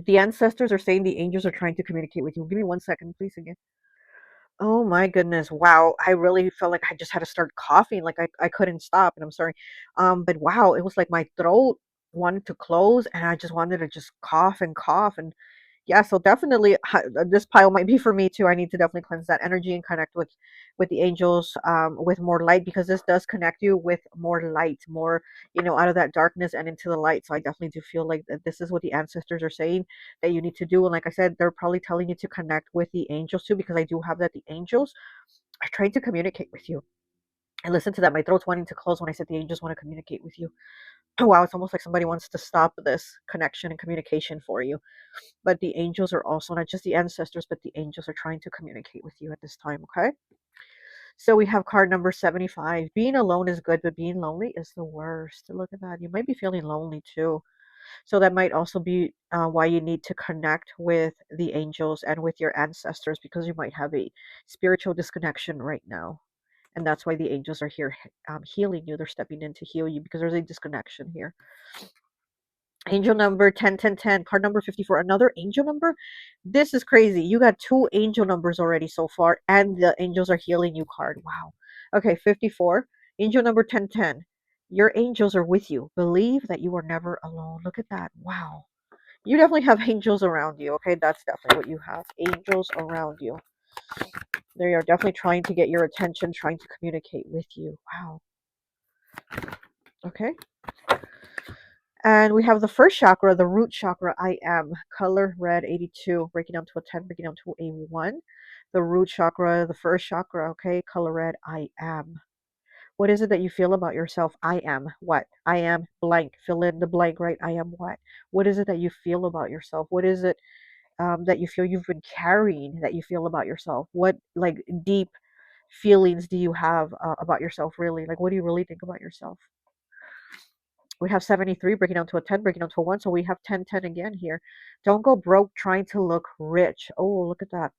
The ancestors are saying the angels are trying to communicate with you. Give me one second, please, again. Oh my goodness. Wow. I really felt like I just had to start coughing. Like I couldn't stop, and I'm sorry. But wow, it was like my throat wanted to close, and I just wanted to just cough and cough. And yeah, so definitely this pile might be for me too. I need to definitely cleanse that energy and connect with the angels, with more light, because this does connect you with more light, more, out of that darkness and into the light. So I definitely do feel like that this is what the ancestors are saying that you need to do. And like I said, they're probably telling you to connect with the angels too, because I do have that the angels are trying to communicate with you. And listen to that, my throat's wanting to close when I said the angels want to communicate with you. Wow, it's almost like somebody wants to stop this connection and communication for you. But the angels are also, not just the ancestors, but the angels are trying to communicate with you at this time. Okay, so we have card number 75. Being alone is good, but being lonely is the worst. Look at that. You might be feeling lonely too. So that might also be why you need to connect with the angels and with your ancestors, because you might have a spiritual disconnection right now. And that's why the angels are here, healing you. They're stepping in to heal you, because there's a disconnection here. Angel number 10, card number 54, another angel number. This is crazy. You got 2 angel numbers already so far, and the angels are healing you card. Wow. Okay, 54, angel number 10. Your angels are with you. Believe that you are never alone. Look at that. Wow. You definitely have angels around you. Okay, that's definitely what you have. Angels around you. They are definitely trying to get your attention, trying to communicate with you. Wow. Okay. And we have the first chakra, the root chakra, I am. Color red 82, breaking down to a 10, breaking down to a 1. The root chakra, the first chakra, okay, color red, I am. What is it that you feel about yourself? I am what? I am blank. Fill in the blank, right? I am what? What is it that you feel about yourself? What is it that you feel you've been carrying, that you feel about yourself? What, like, deep feelings do you have about yourself, really? Like, what do you really think about yourself? We have 73 breaking down to a 10, breaking down to a 1. So we have 10, 10 again here. Don't go broke trying to look rich. Oh, look at that.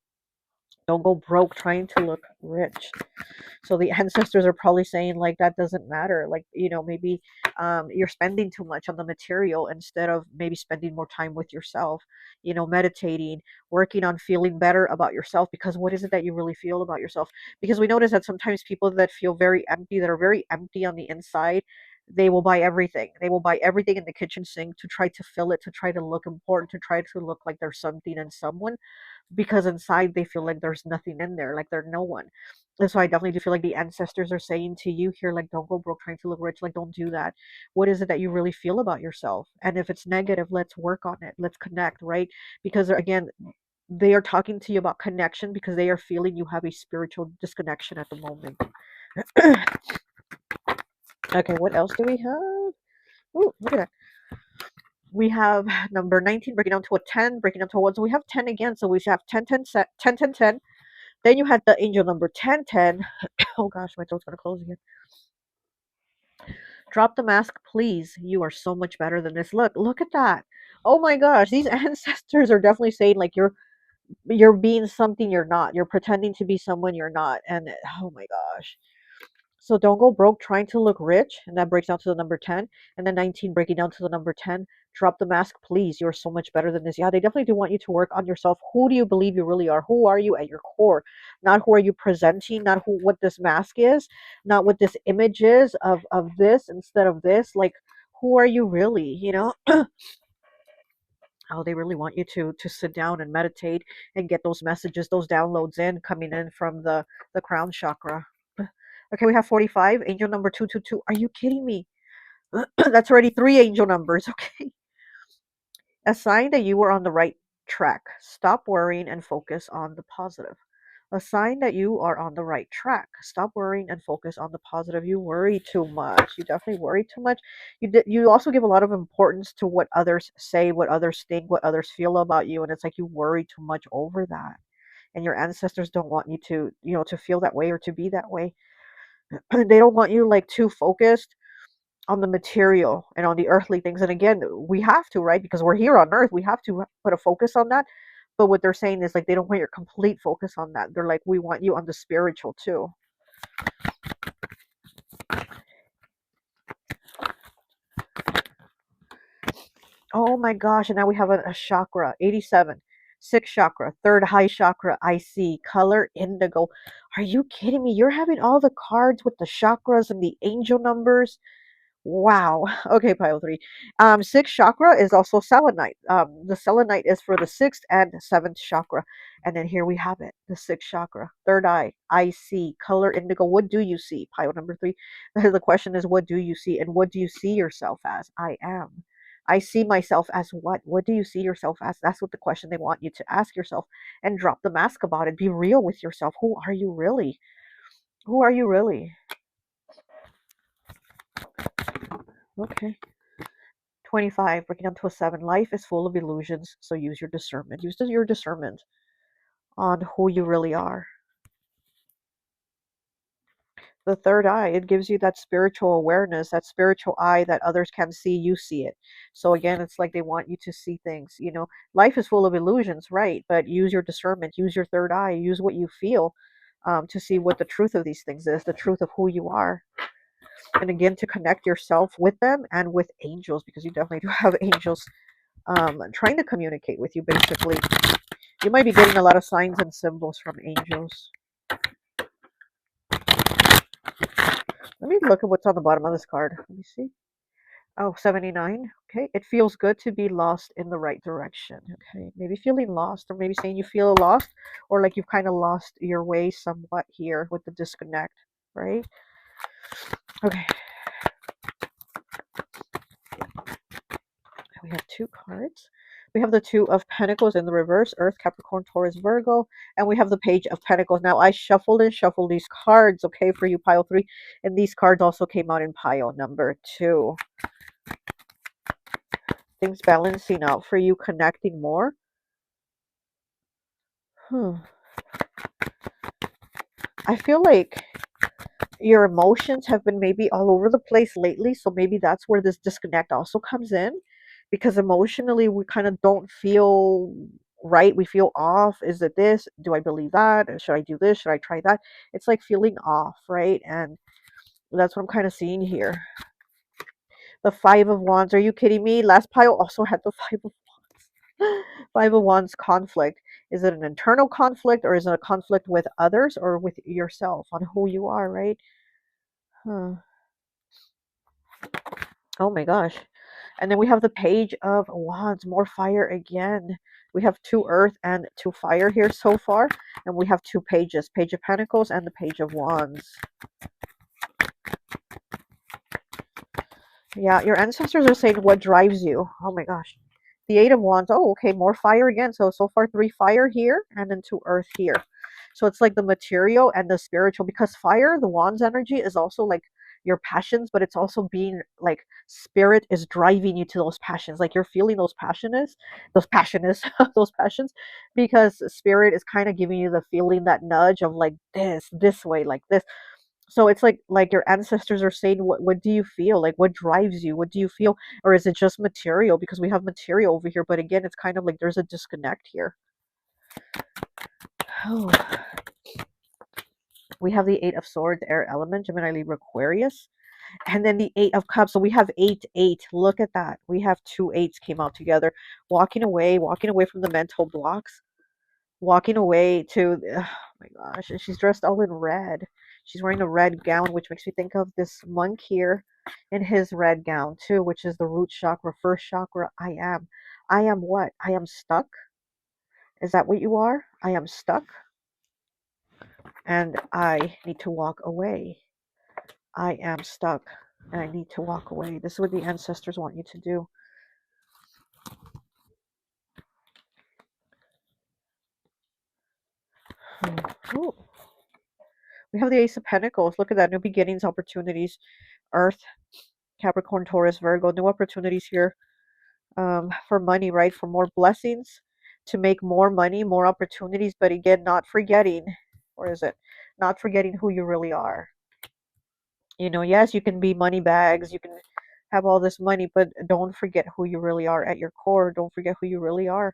Don't go broke trying to look rich. So the ancestors are probably saying like that doesn't matter. Like, you know, maybe you're spending too much on the material instead of maybe spending more time with yourself, you know, meditating, working on feeling better about yourself. Because what is it that you really feel about yourself? Because we notice that sometimes people that feel very empty, that are very empty on the inside, they will buy everything. They will buy everything in the kitchen sink to try to fill it, to try to look important, to try to look like there's something in someone, because inside they feel like there's nothing in there, like they're no one. And so I definitely do feel like the ancestors are saying to you here, like, don't go broke trying to look rich. Like, don't do that. What is it that you really feel about yourself? And if it's negative, let's work on it. Let's connect, right? Because again, they are talking to you about connection because they are feeling you have a spiritual disconnection at the moment. Okay, what else do we have? Oh, look at that. We have number 19 breaking down to a 10, breaking down to a 1. So we have 10 again. So we have 10, 10, 10, 10, 10. Then you had the angel number 10, 10. Oh gosh, my throat's going to close again. Drop the mask, please. You are so much better than this. Look at that. Oh my gosh, these ancestors are definitely saying like you're being something you're not. You're pretending to be someone you're not. And oh my gosh. So don't go broke trying to look rich, and that breaks down to the number 10, and then 19 breaking down to the number 10. Drop the mask, please. You're so much better than this. Yeah, they definitely do want you to work on yourself. Who do you believe you really are? Who are you at your core? Not who are you presenting, not who what this mask is, not what this image is of this instead of this. Like, who are you really, you know? Oh, they really want you to sit down and meditate and get those messages, those downloads in coming in from the crown chakra. Okay, we have 45. Angel number 222. Are you kidding me? That's already 3 angel numbers. Okay. A sign that you are on the right track. Stop worrying and focus on the positive. A sign that you are on the right track. Stop worrying and focus on the positive. You worry too much. You definitely worry too much. You also give a lot of importance to what others say, what others think, what others feel about you, and it's like you worry too much over that. And your ancestors don't want you to, you know, to feel that way or to be that way. They don't want you like too focused on the material and on the earthly things. And again, we have to, right? Because we're here on earth, we have to put a focus on that. But what they're saying is like they don't want your complete focus on that. They're like, we want you on the spiritual too. Oh my gosh. And now we have a chakra, 87. Sixth chakra, third high chakra, I see. Color indigo. Are you kidding me? You're having all the cards with the chakras and the angel numbers. Wow. Okay, pile three. Sixth chakra is also selenite. The selenite is for the sixth and seventh chakra. And then here we have it, the sixth chakra, third eye. I see. Color indigo. What do you see? Pile number 3. The question is, what do you see? And what do you see yourself as? I am. I see myself as what? What do you see yourself as? That's what the question they want you to ask yourself, and drop the mask about it. Be real with yourself. Who are you really? Who are you really? Okay. 25, breaking down to a 7. Life is full of illusions, so use your discernment. Use your discernment on who you really are. The third eye, it gives you that spiritual awareness, that spiritual eye that others can see, you see it. So again, it's like they want you to see things. You know, life is full of illusions, right? But use your discernment, use your third eye, use what you feel to see what the truth of these things is, the truth of who you are. And again, to connect yourself with them and with angels, because you definitely do have angels trying to communicate with you, basically. You might be getting a lot of signs and symbols from angels. Let me look at what's on the bottom of this card. Let me see. Oh, 79. Okay. It feels good to be lost in the right direction. Okay. Maybe feeling lost, or maybe saying you feel lost, or like you've kind of lost your way somewhat here with the disconnect, right? Okay. We have 2 cards. We have the 2 of Pentacles in the reverse, Earth, Capricorn, Taurus, Virgo, and we have the Page of Pentacles. Now, I shuffled and shuffled these cards, okay, for you, pile 3, and these cards also came out in pile number 2. Things balancing out for you, connecting more. I feel like your emotions have been maybe all over the place lately, so maybe that's where this disconnect also comes in, because emotionally we kind of don't feel right. We feel off. Is it this? Do I believe that? Should I do this? Should I try that? It's like feeling off, right? And that's what I'm kind of seeing here. The Five of Wands. Are you kidding me? Last pile also had the Five of Wands. Five of Wands conflict. Is it an internal conflict, or is it a conflict with others or with yourself on who you are, right? Huh. Oh my gosh. And then we have the Page of Wands, more fire again. We have two earth and two fire here so far. And we have two pages, Page of Pentacles and the Page of Wands. Yeah, your ancestors are saying what drives you. Oh my gosh. The Eight of Wands. Oh, okay, more fire again. So far three fire here and then two earth here. So it's like the material and the spiritual, because fire, the Wands energy, is also like your passions, but it's also being like spirit is driving you to those passions. Like you're feeling those passions, those passions, because spirit is kind of giving you the feeling, that nudge of like this way, like this. So it's like your ancestors are saying, what do you feel? Like what drives you? What do you feel? Or is it just material? Because we have material over here, but again, it's kind of like there's a disconnect here. Oh. We have the Eight of Swords, air element, Gemini, Libra, Aquarius. And then the Eight of Cups. So we have 8. Look at that. We have two eights came out together. Walking away from the mental blocks. Walking away to, oh my gosh, and she's dressed all in red. She's wearing a red gown, which makes me think of this monk here in his red gown too, which is the root chakra, first chakra. I am what? I am stuck. Is that what you are? I am stuck and I need to walk away. I am stuck and I need to walk away. This is what the ancestors want you to do. Ooh. We have the Ace of Pentacles. Look at that. New beginnings, opportunities, Earth, Capricorn, Taurus, Virgo. New opportunities here for money, right? For more blessings, to make more money, more opportunities. But again, not forgetting, or is it? Not forgetting who you really are. You know, yes, you can be money bags. You can have all this money, but don't forget who you really are at your core. Don't forget who you really are.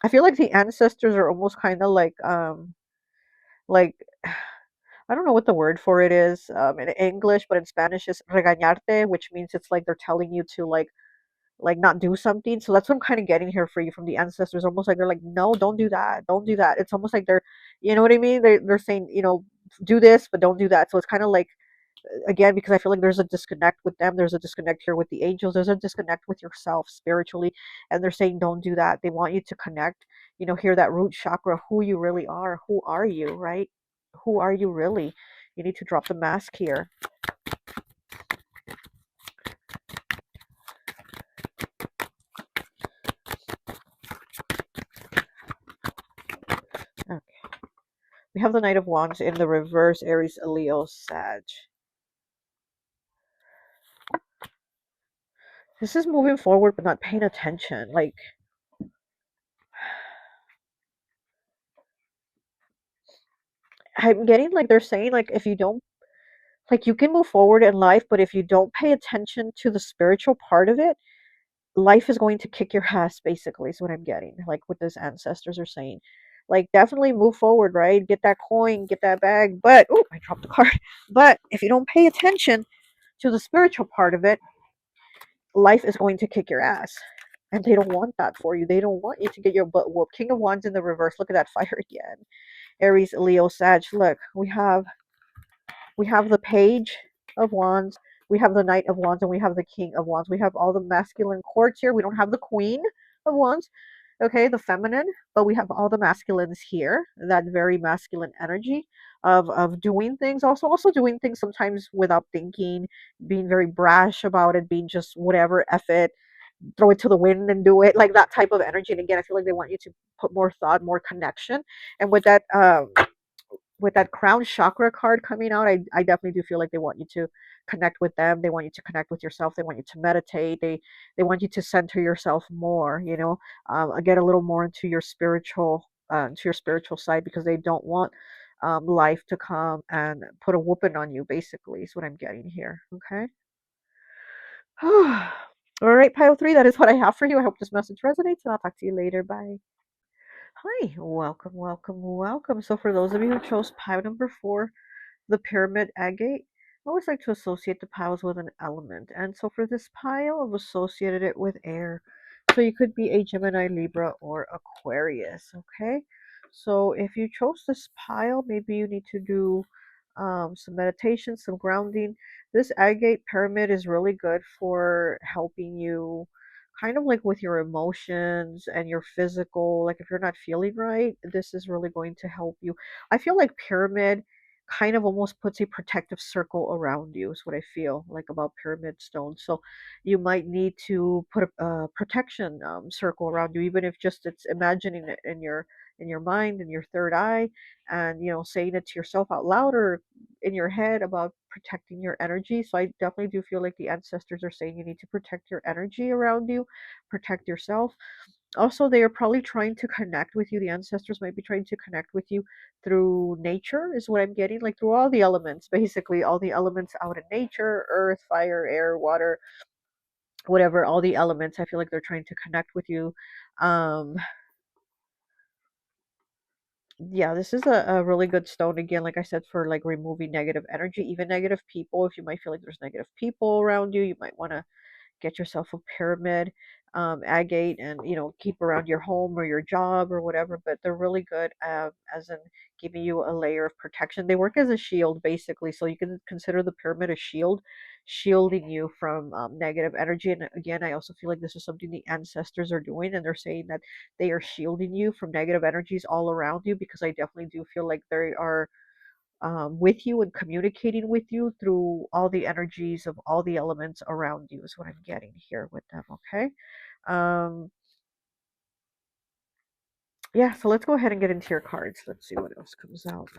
I feel like the ancestors are almost kind of like I don't know what the word for it is in English, but in Spanish is regañarte, which means it's like they're telling you to like not do something. So that's what I'm kind of getting here for you from the ancestors. Almost like they're like, no, don't do that, don't do that. It's almost like they're, you know what I mean? They're saying, you know, do this, but don't do that. So it's kind of like, again, because I feel like there's a disconnect with them. There's a disconnect here with the angels. There's a disconnect with yourself spiritually, and they're saying don't do that. They want you to connect, you know, hear that root chakra, who you really are. Who are you, right? Who are you really? You need to drop the mask here. Okay. We have the Knight of Wands in the reverse, Aries, Leo, Sag. This is moving forward but not paying attention. Like, I'm getting like they're saying like if you don't, like, you can move forward in life, but if you don't pay attention to the spiritual part of it, life is going to kick your ass, basically, is what I'm getting. Like what those ancestors are saying. Like, definitely move forward, right? Get that coin, get that bag. But, oh, I dropped the card. But if you don't pay attention to the spiritual part of it, life is going to kick your ass. And they don't want that for you. They don't want you to get your butt whooped. King of Wands in the reverse. Look at that fire again. Aries, Leo, Sag. Look, we have the Page of Wands, we have the Knight of Wands, and we have the King of Wands. We have all the masculine courts here. We don't have the Queen of Wands, okay, the feminine, but we have all the masculines here. That very masculine energy of doing things, also doing things sometimes without thinking, being very brash about it, being just whatever, F it, throw it to the wind and do it, like that type of energy. And again, I feel like they want you to put more thought, more connection. And with that crown chakra card coming out, I definitely do feel like they want you to connect with them. They want you to connect with yourself. They want you to meditate. They want you to center yourself more, you know, get a little more into your spiritual side, because they don't want life to come and put a whooping on you, basically, is what I'm getting here. Okay. All right, pile three, that is what I have for you. I hope this message resonates, and I'll talk to you later. Bye. Hi, welcome, welcome, welcome. So, for those of you who chose pile number four, the pyramid agate, I always like to associate the piles with an element. And so for this pile, I've associated it with air. So you could be a Gemini, Libra, or Aquarius, okay? So if you chose this pile, maybe you need to do some meditation, some grounding. This agate pyramid is really good for helping you kind of like with your emotions and your physical. Like if you're not feeling right, this is really going to help you. I feel like pyramid kind of almost puts a protective circle around you, is what I feel like about pyramid stones. So you might need to put a protection circle around you, even if just it's imagining it in your mind, in your third eye, and you know, saying it to yourself out loud or in your head about protecting your energy. So I definitely do feel like the ancestors are saying you need to protect your energy around you, protect yourself. Also, they are probably trying to connect with you. The ancestors might be trying to connect with you through nature, is what I'm getting, like through all the elements, basically all the elements out in nature, earth, fire, air, water, whatever, all the elements. I feel like they're trying to connect with you. um yeah, this is a really good stone, again, like I said, for like removing negative energy, even negative people. If you might feel like there's negative people around you, you might want to get yourself a pyramid agate, and you know, keep around your home or your job or whatever. But they're really good, as in giving you a layer of protection. They work as a shield, basically, so you can consider the pyramid a shield, shielding you from negative energy. And again, I also feel like this is something the ancestors are doing, and they're saying that they are shielding you from negative energies all around you, because I definitely do feel like they are with you and communicating with you through all the energies of all the elements around you, is what I'm getting here with them. Okay. um yeah, so let's go ahead and get into your cards. Let's see what else comes out.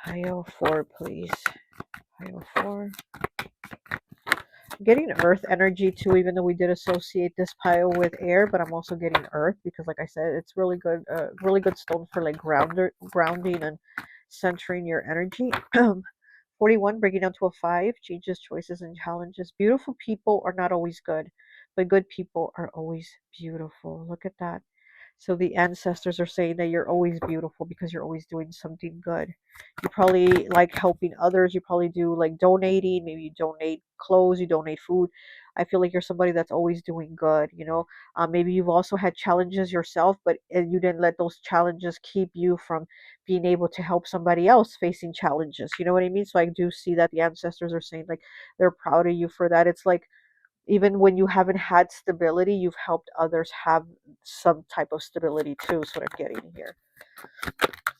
Pile four, please. Pile four. Getting earth energy too, even though we did associate this pile with air, but I'm also getting earth, because like I said, it's really good, really good stone for like grounding and centering your energy. 41, breaking down to a 5, changes, choices, and challenges. Beautiful people are not always good, but good people are always beautiful. Look at that. So the ancestors are saying that you're always beautiful because you're always doing something good. You probably like helping others. You probably do like donating. Maybe you donate clothes, you donate food. I feel like you're somebody that's always doing good, you know. Maybe you've also had challenges yourself, but you didn't let those challenges keep you from being able to help somebody else facing challenges. You know what I mean? So I do see that the ancestors are saying like they're proud of you for that. It's like even when you haven't had stability, you've helped others have some type of stability too. Is what I'm getting here.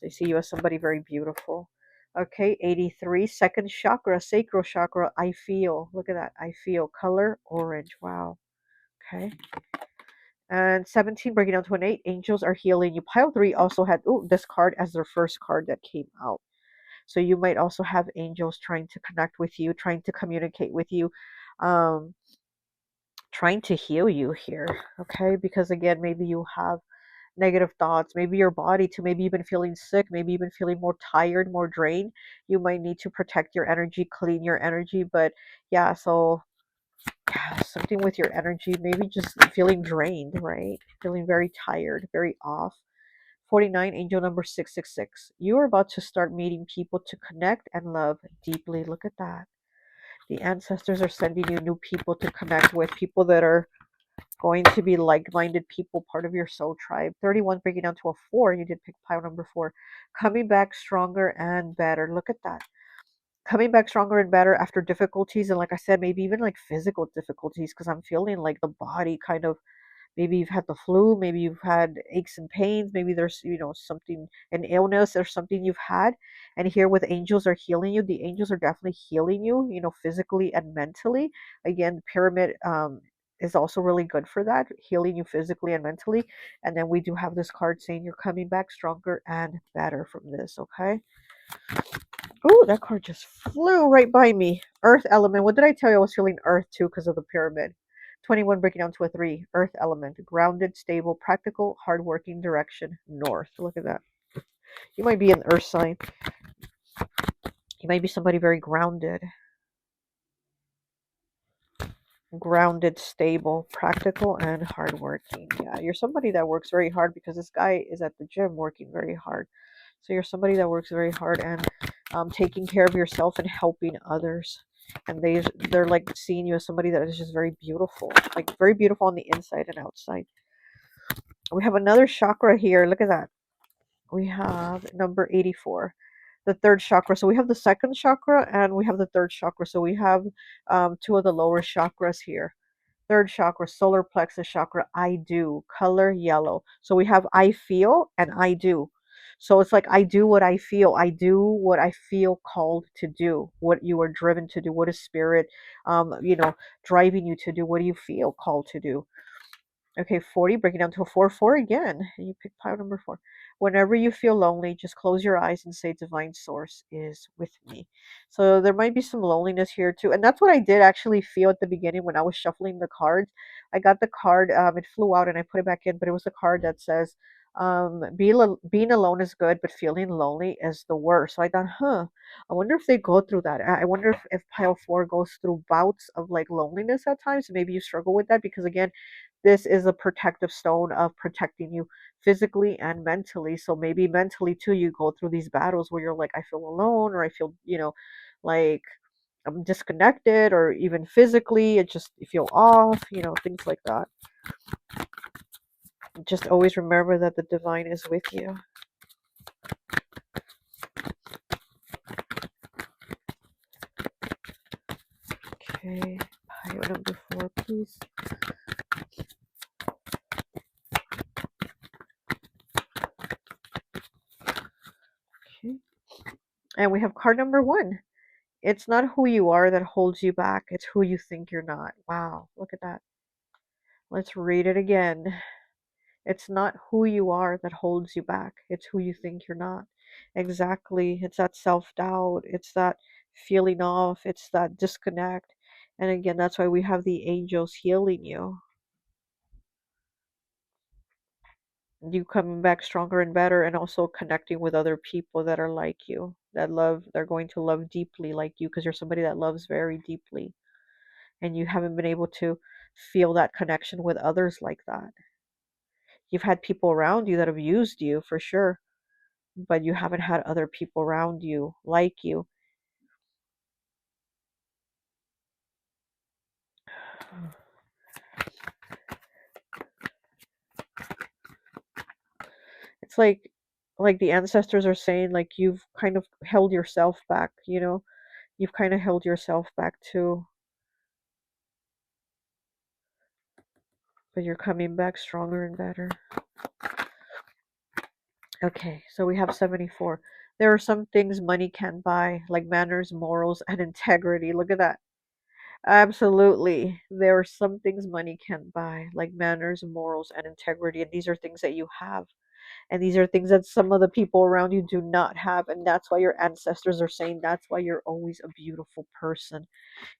They see you as somebody very beautiful. Okay, 83, second chakra, sacral chakra. I feel. Look at that. I feel. Color orange. Wow. Okay. And 17, breaking down to an 8, angels are healing you. Pile 3 also had this card as their first card that came out. So you might also have angels trying to connect with you, trying to communicate with you, um, trying to heal you here. Okay, because again, maybe you have negative thoughts, maybe your body too, maybe you've been feeling sick, maybe you've been feeling more tired, more drained. You might need to protect your energy, clean your energy. But yeah, so yeah, something with your energy, maybe just feeling drained, right? Feeling very tired, very off. 49, angel number 666. You are about to start meeting people to connect and love deeply. Look at that. The ancestors are sending you new people to connect with, people that are going to be like-minded people, part of your soul tribe. 31, breaking down to a 4. You did pick pile number 4. Coming back stronger and better. Look at that. Coming back stronger and better after difficulties, and like I said, maybe even like physical difficulties, because I'm feeling like the body kind of, maybe you've had the flu, maybe you've had aches and pains, maybe there's, you know, something, an illness or something you've had. And here with angels are healing you. The angels are definitely healing you, you know, physically and mentally. Again, pyramid is also really good for that, healing you physically and mentally. And then we do have this card saying you're coming back stronger and better from this, okay? Oh, that card just flew right by me. Earth element. What did I tell you? I was feeling earth too because of the pyramid. 21 breaking down to a 3. Earth element. Grounded, stable, practical, hardworking, direction, north. Look at that. You might be an earth sign. You might be somebody very grounded. Grounded, stable, practical, and hardworking. Yeah, you're somebody that works very hard because this guy is at the gym working very hard. So you're somebody that works very hard and taking care of yourself and helping others. And they're like seeing you as somebody that is just very beautiful, like very beautiful on the inside and outside. We have another chakra here. Look at that. We have number 84, the third chakra. So we have the second chakra and we have the third chakra. So we have two of the lower chakras here. Third chakra, solar plexus chakra, I do, color yellow. So we have I feel and I do. So it's like I do what I feel. I do what I feel called to do, what you are driven to do, what is spirit, driving you to do, what do you feel called to do. Okay, 40, breaking down to a 4, 4 again. And you pick pile number 4. Whenever you feel lonely, just close your eyes and say, Divine Source is with me. So there might be some loneliness here too. And that's what I did actually feel at the beginning when I was shuffling the cards. I got the card, it flew out and I put it back in, but it was the card that says, being alone is good, but feeling lonely is the worst. So I thought, I wonder if they go through that. I wonder if pile 4 goes through bouts of like loneliness at times. Maybe you struggle with that because, again, this is a protective stone of protecting you physically and mentally. So maybe mentally too, you go through these battles where you're like, I feel alone, or I feel, like I'm disconnected, or even physically, it just, you feel off, things like that. Just always remember that the divine is with you. Okay, pile number 4, please. Okay. And we have card number 1. It's not who you are that holds you back. It's who you think you're not. Wow, look at that. Let's read it again. It's not who you are that holds you back. It's who you think you're not. Exactly. It's that self-doubt. It's that feeling off. It's that disconnect. And again, that's why we have the angels healing you. You coming back stronger and better, and also connecting with other people that are like you, they're going to love deeply like you, because you're somebody that loves very deeply. And you haven't been able to feel that connection with others like that. You've had people around you that have used you for sure, but you haven't had other people around you like you. It's like the ancestors are saying, like, you've kind of held yourself back, you've kind of held yourself back too, but you're coming back stronger and better. Okay, so we have 74. There are some things money can't buy, like manners, morals, and integrity. Look at that. Absolutely. There are some things money can't buy, like manners, morals, and integrity. And these are things that you have. And these are things that some of the people around you do not have. And that's why your ancestors are saying that's why you're always a beautiful person.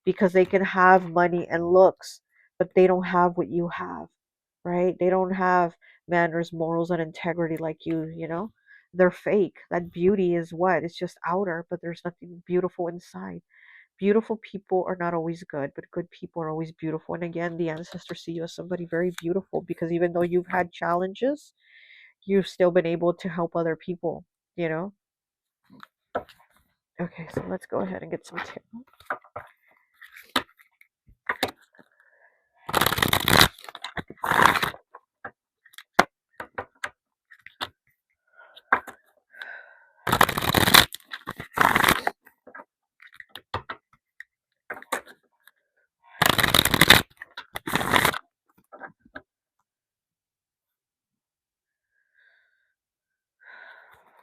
Because they can have money and looks, but they don't have what you have, right? They don't have manners, morals, and integrity like you. They're fake. That beauty is what? It's just outer, but there's nothing beautiful inside. Beautiful people are not always good, but good people are always beautiful. And again, the ancestors see you as somebody very beautiful, because even though you've had challenges, you've still been able to help other people. Okay, so let's go ahead and get some tarot.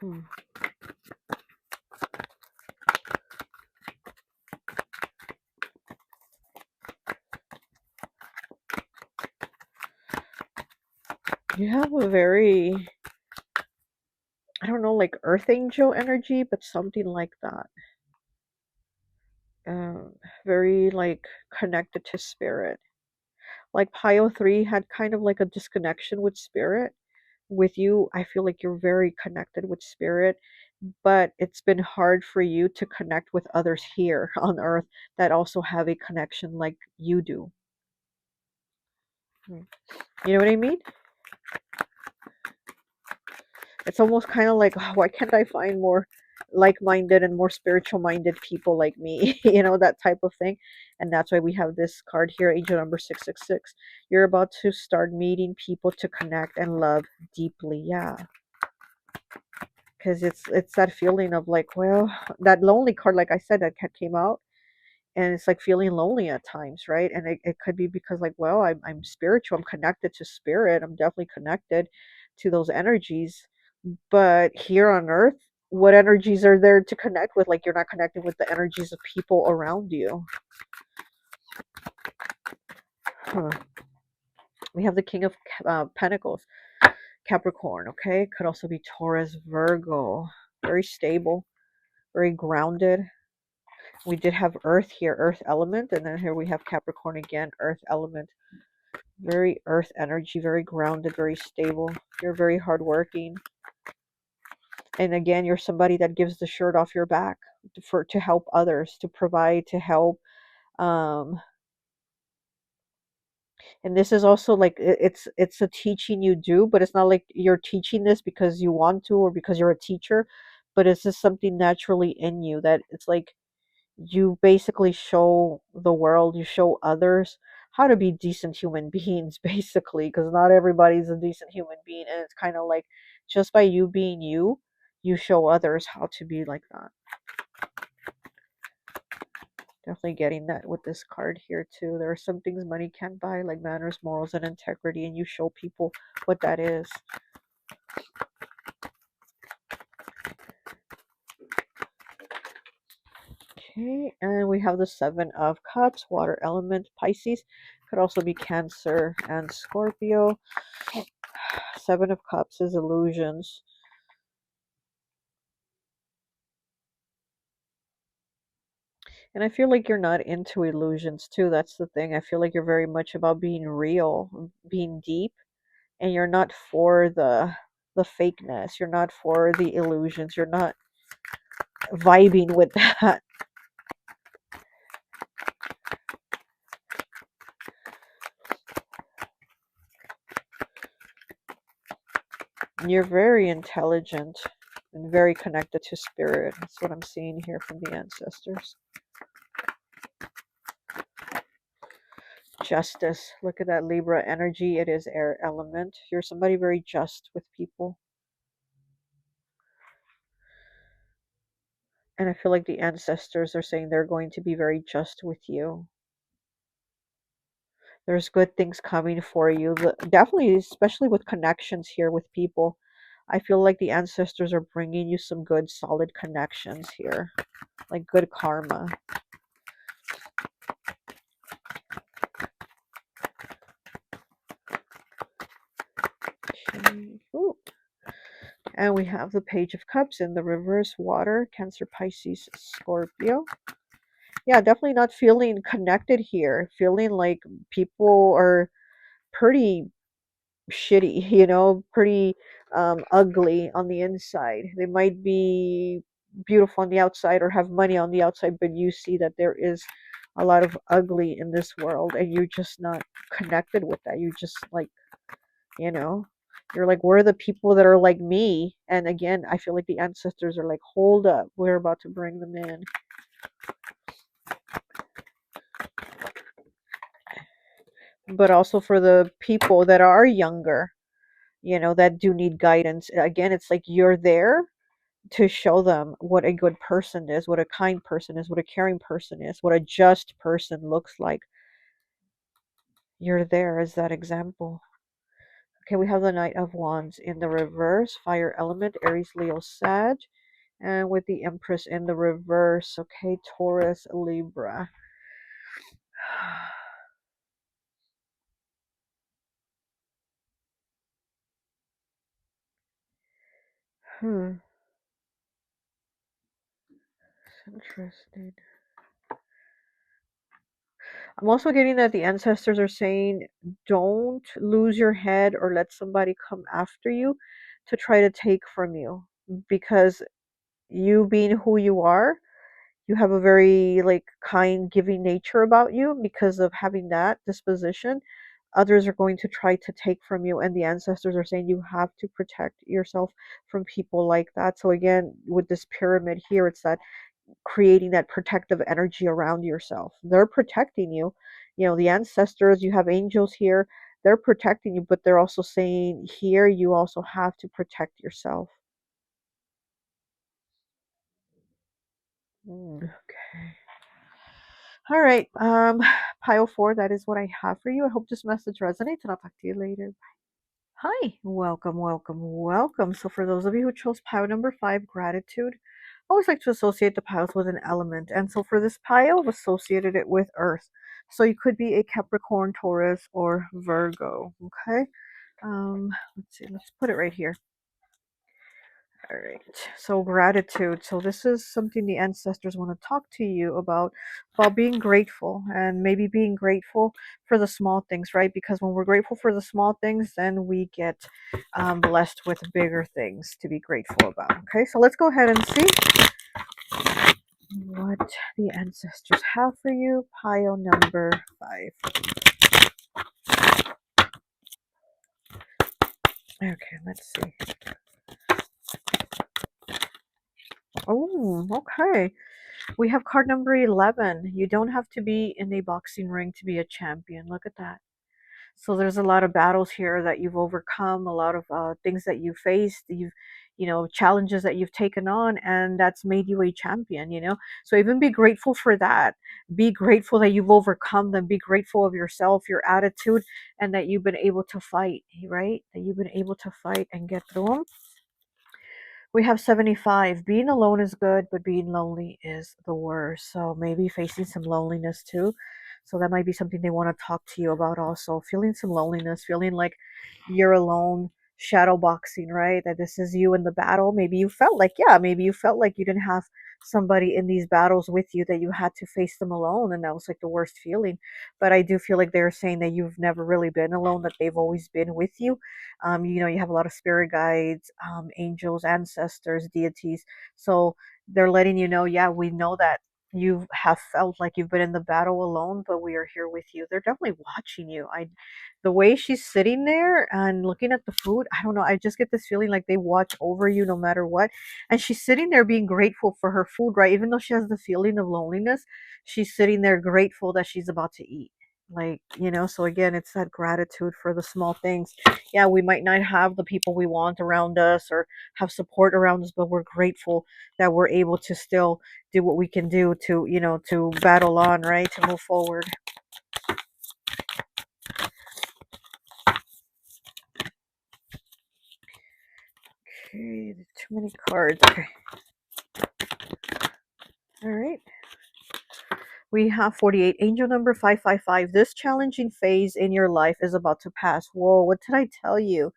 Hmm. You have a very, I don't know, like earth angel energy, but something like that. Um, Very like connected to spirit. Like Pio 3 had kind of like a disconnection with spirit. With you, I feel like you're very connected with spirit, but it's been hard for you to connect with others here on earth that also have a connection like you do. Mm. You know what I mean? It's almost kind of like, "Oh, why can't I find more like-minded and more spiritual-minded people like me?" You know, that type of thing. And that's why we have this card here, angel number 666. You're about to start meeting people to connect and love deeply. Yeah, because it's that feeling of like, well, that lonely card, like I said, that came out, and it's like feeling lonely at times, right? And it could be because like, well, I'm spiritual, I'm connected to spirit, I'm definitely connected to those energies, but here on earth, what energies are there to connect with? Like, you're not connecting with the energies of people around you. Huh. We have the king of pentacles, Capricorn. Okay, could also be Taurus, Virgo. Very stable, very grounded. We did have earth here, earth element, and then here we have Capricorn again, earth element. Very earth energy, very grounded, very stable. You're very hardworking. And again, you're somebody that gives the shirt off your back to help others, to provide, to help. Um, and this is also like it's a teaching you do, but it's not like you're teaching this because you want to or because you're a teacher, but it's just something naturally in you that it's like you basically show the world, you show others how to be decent human beings, basically, because not everybody's a decent human being. And it's kind of like just by you being you, you show others how to be like that. Definitely getting that with this card here, too. There are some things money can't buy, like manners, morals, and integrity, and you show people what that is. Okay, and we have the Seven of Cups, water element, Pisces. Could also be Cancer and Scorpio. Seven of Cups is illusions. And I feel like you're not into illusions too. That's the thing. I feel like you're very much about being real, being deep, and you're not for the fakeness. You're not for the illusions. You're not vibing with that. You're very intelligent and very connected to spirit. That's what I'm seeing here from the ancestors. Justice. Look at that Libra energy. It is air element. You're somebody very just with people. And I feel like the ancestors are saying they're going to be very just with you. There's good things coming for you. Definitely, especially with connections here with people. I feel like the ancestors are bringing you some good, solid connections here. Like good karma. Okay. Ooh. And we have the Page of Cups in the reverse, water, Cancer, Pisces, Scorpio. Yeah, definitely not feeling connected here. Feeling like people are pretty shitty, pretty ugly on the inside. They might be beautiful on the outside or have money on the outside, but you see that there is a lot of ugly in this world, and you're just not connected with that. You just like, you know, you're like, where are the people that are like me? And again, I feel like the ancestors are like, hold up, we're about to bring them in. But also for the people that are younger, that do need guidance. Again, it's like you're there to show them what a good person is, what a kind person is, what a caring person is, what a just person looks like. You're there as that example. Okay, we have the Knight of Wands in the reverse, fire element, Aries, Leo, Sag, and with the Empress in the reverse, okay, Taurus, Libra. Hmm. Interesting. I'm also getting that the ancestors are saying don't lose your head or let somebody come after you to try to take from you, because you being who you are, you have a very like kind, giving nature about you. Because of having that disposition, others are going to try to take from you, and the ancestors are saying you have to protect yourself from people like that. So again, with this pyramid here, it's that creating that protective energy around yourself. They're protecting you. You know, the ancestors, you have angels here, they're protecting you, but they're also saying here you also have to protect yourself. Okay. All right. Pile four, that is what I have for you. I hope this message resonates, and I'll talk to you later. Hi, welcome, welcome, welcome. So, for those of you who chose pile number five, gratitude, I always like to associate the piles with an element. And so, for this pile, I've associated it with earth. So, you could be a Capricorn, Taurus, or Virgo. Okay. Let's see, let's put it right here. All right. So gratitude. So this is something the ancestors want to talk to you about being grateful, and maybe being grateful for the small things, right? Because when we're grateful for the small things, then we get blessed with bigger things to be grateful about. Okay. So let's go ahead and see what the ancestors have for you. Pile number five. Okay. Let's see. Oh, okay. We have card number 11. You don't have to be in a boxing ring to be a champion. Look at that. So there's a lot of battles here that you've overcome, a lot of things that you faced, challenges that you've taken on, and that's made you a champion. So even be grateful for that. Be grateful that you've overcome them. Be grateful of yourself, your attitude, and that you've been able to fight, right? That you've been able to fight and get through them. We have 75. Being alone is good, but being lonely is the worst. So maybe facing some loneliness too. So that might be something they want to talk to you about also. Feeling some loneliness, feeling like you're alone, shadow boxing, right? That this is you in the battle. Maybe you felt like you didn't have somebody in these battles with you, that you had to face them alone, and that was like the worst feeling. But I do feel like they're saying that you've never really been alone, that they've always been with you. You have a lot of spirit guides, angels, ancestors, deities. So they're letting you know, yeah, we know that you have felt like you've been in the battle alone, but we are here with you. They're definitely watching you. The way she's sitting there and looking at the food, I don't know, I just get this feeling like they watch over you no matter what. And she's sitting there being grateful for her food, right? Even though she has the feeling of loneliness, she's sitting there grateful that she's about to eat. So again, it's that gratitude for the small things. Yeah, we might not have the people we want around us or have support around us, but we're grateful that we're able to still do what we can do to battle on, right? To move forward. Okay, too many cards. Okay. All right. We have 48. Angel number 555. This challenging phase in your life is about to pass. Whoa, what did I tell you?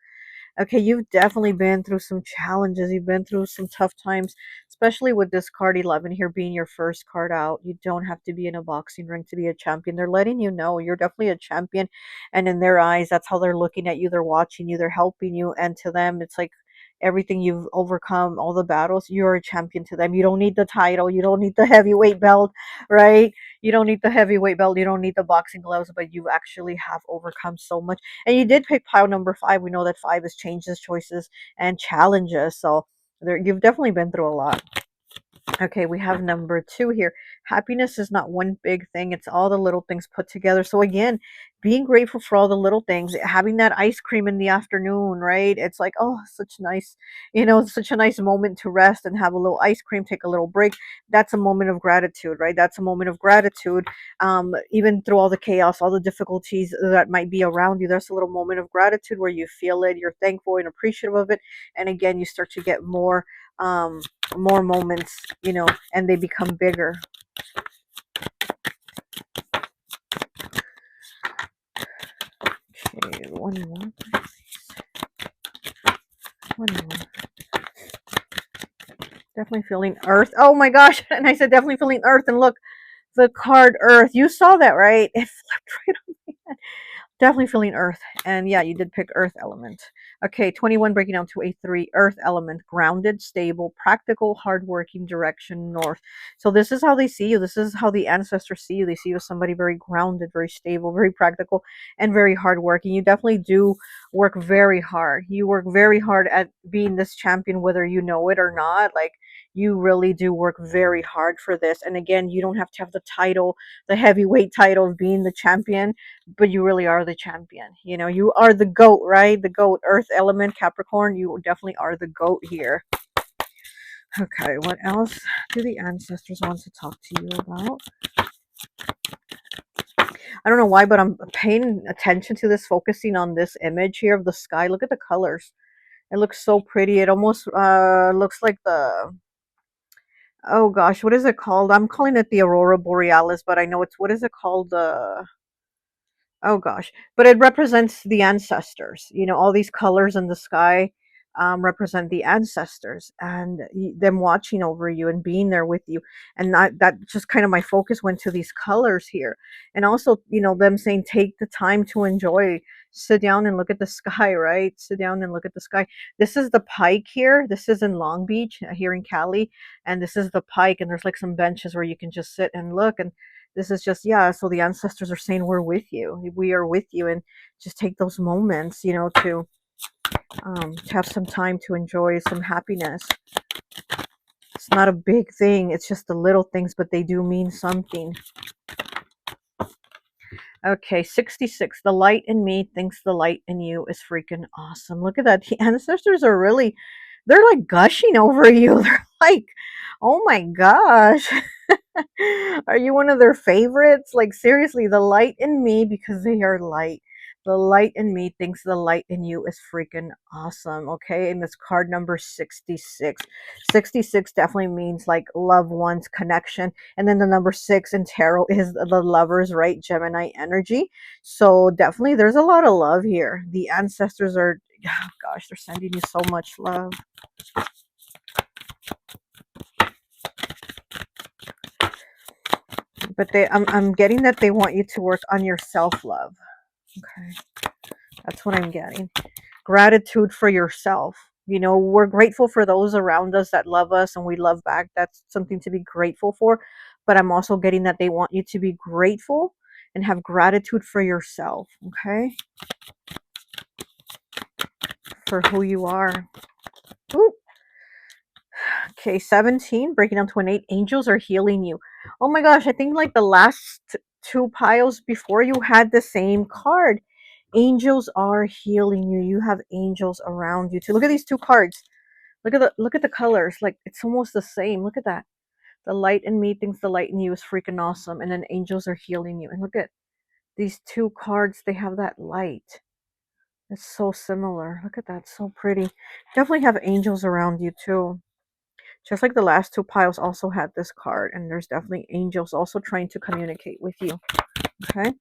Okay, you've definitely been through some challenges. You've been through some tough times, especially with this card 11 here being your first card out. You don't have to be in a boxing ring to be a champion. They're letting you know you're definitely a champion. And in their eyes, that's how they're looking at you. They're watching you. They're helping you. And to them, it's like everything you've overcome, all the battles, you're a champion to them. You don't need the title. You don't need the heavyweight belt, right? You don't need the heavyweight belt. You don't need the boxing gloves, but you actually have overcome so much. And you did pick pile number five. We know that five is changes, choices, and challenges. So you've definitely been through a lot. Okay, we have number two here. Happiness is not one big thing, it's all the little things put together. So, again, being grateful for all the little things, having that ice cream in the afternoon, right? It's like, oh, such a nice moment to rest and have a little ice cream, take a little break. That's a moment of gratitude, right? That's a moment of gratitude. Even through all the chaos, all the difficulties that might be around you, there's a little moment of gratitude where you feel it, you're thankful and appreciative of it. And again, you start to get more moments, and they become bigger. Okay, one more. Definitely feeling earth. Oh my gosh. And I said definitely feeling earth. And look, the card earth. You saw that, right? It flipped right on my head. Definitely feeling earth. And yeah, you did pick earth element. Okay, 21 breaking down to a 3. Earth element, grounded, stable, practical, hardworking, direction, north. So this is how they see you. This is how the ancestors see you. They see you as somebody very grounded, very stable, very practical, and very hardworking. You definitely do work very hard. You work very hard at being this champion, whether you know it or not. Like, you really do work very hard for this. And again, you don't have to have the title, the heavyweight title of being the champion, but you really are the champion. You know, you are the goat, right? The goat, earth element, Capricorn. You definitely are the goat here. Okay, what else do the ancestors want to talk to you about? I don't know why, but I'm paying attention to this, focusing on this image here of the sky. Look at the colors. It looks so pretty. It almost looks like the, oh gosh, what is it called? I'm calling it the Aurora Borealis, but I know it's, what is it called? Oh gosh, but it represents the ancestors. You know, all these colors in the sky represent the ancestors and them watching over you and being there with you. And that just kind of my focus went to these colors here. And also, you know, them saying take the time to enjoy, sit down and look at the sky, right? Sit down and look at the sky. This is the Pike here. This is in Long Beach here in Cali. And this is the Pike. And there's like some benches where you can just sit and look. And this is just, yeah, so the ancestors are saying we're with you, we are with you, and just take those moments, you know, to have some time to enjoy some happiness. It's not a big thing, it's just the little things, but they do mean something. Okay, 66. The light in me thinks the light in you is freaking awesome. Look at that. The ancestors are really, they're like gushing over you. They're like, oh my gosh. Are you one of their favorites? Like, seriously, the light in me, because they are light. The light in me thinks the light in you is freaking awesome. Okay, and this card number 66. 66 definitely means like loved ones, connection. And then the number 6 in tarot is the lovers, right? Gemini energy. So definitely there's a lot of love here. The ancestors are, oh gosh, they're sending you so much love. But I'm getting that they want you to work on your self-love. Okay, that's what I'm getting. Gratitude for yourself. You know, we're grateful for those around us that love us and we love back. That's something to be grateful for. But I'm also getting that they want you to be grateful and have gratitude for yourself. Okay, for who you are. Ooh. Okay, 17, breaking down to an 8. Angels are healing you. Oh my gosh, I think like the last 2 piles before you had the same card. Angels are healing you. You have angels around you too. Look at these 2 cards. Look at the colors. Like, it's almost the same. Look at that. The light in me thinks the light in you is freaking awesome. And then angels are healing you. And look at these 2 cards. They have that light. It's so similar. Look at that. So pretty. Definitely have angels around you too. Just like the last 2 piles also had this card, and there's definitely angels also trying to communicate with you. Okay,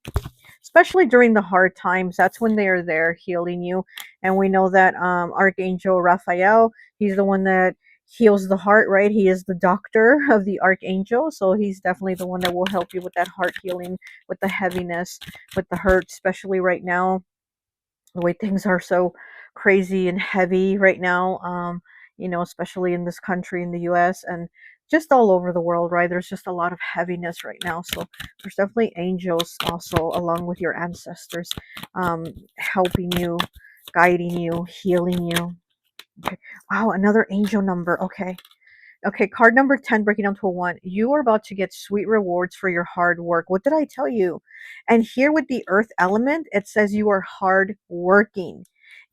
especially during the hard times, that's when they are there healing you. And we know that Archangel Raphael, he's the one that heals the heart, right? He is the doctor of the archangel, so he's definitely the one that will help you with that heart healing, with the heaviness, with the hurt, especially right now, the way things are so crazy and heavy right now, you know, especially in this country, in the US, and just all over the world, right? There's just a lot of heaviness right now. So there's definitely angels also, along with your ancestors, helping you, guiding you, healing you. Okay. Wow, another angel number. Okay. Okay, card number 10, breaking down to a 1. You are about to get sweet rewards for your hard work. What did I tell you? And here with the earth element, it says you are hard working.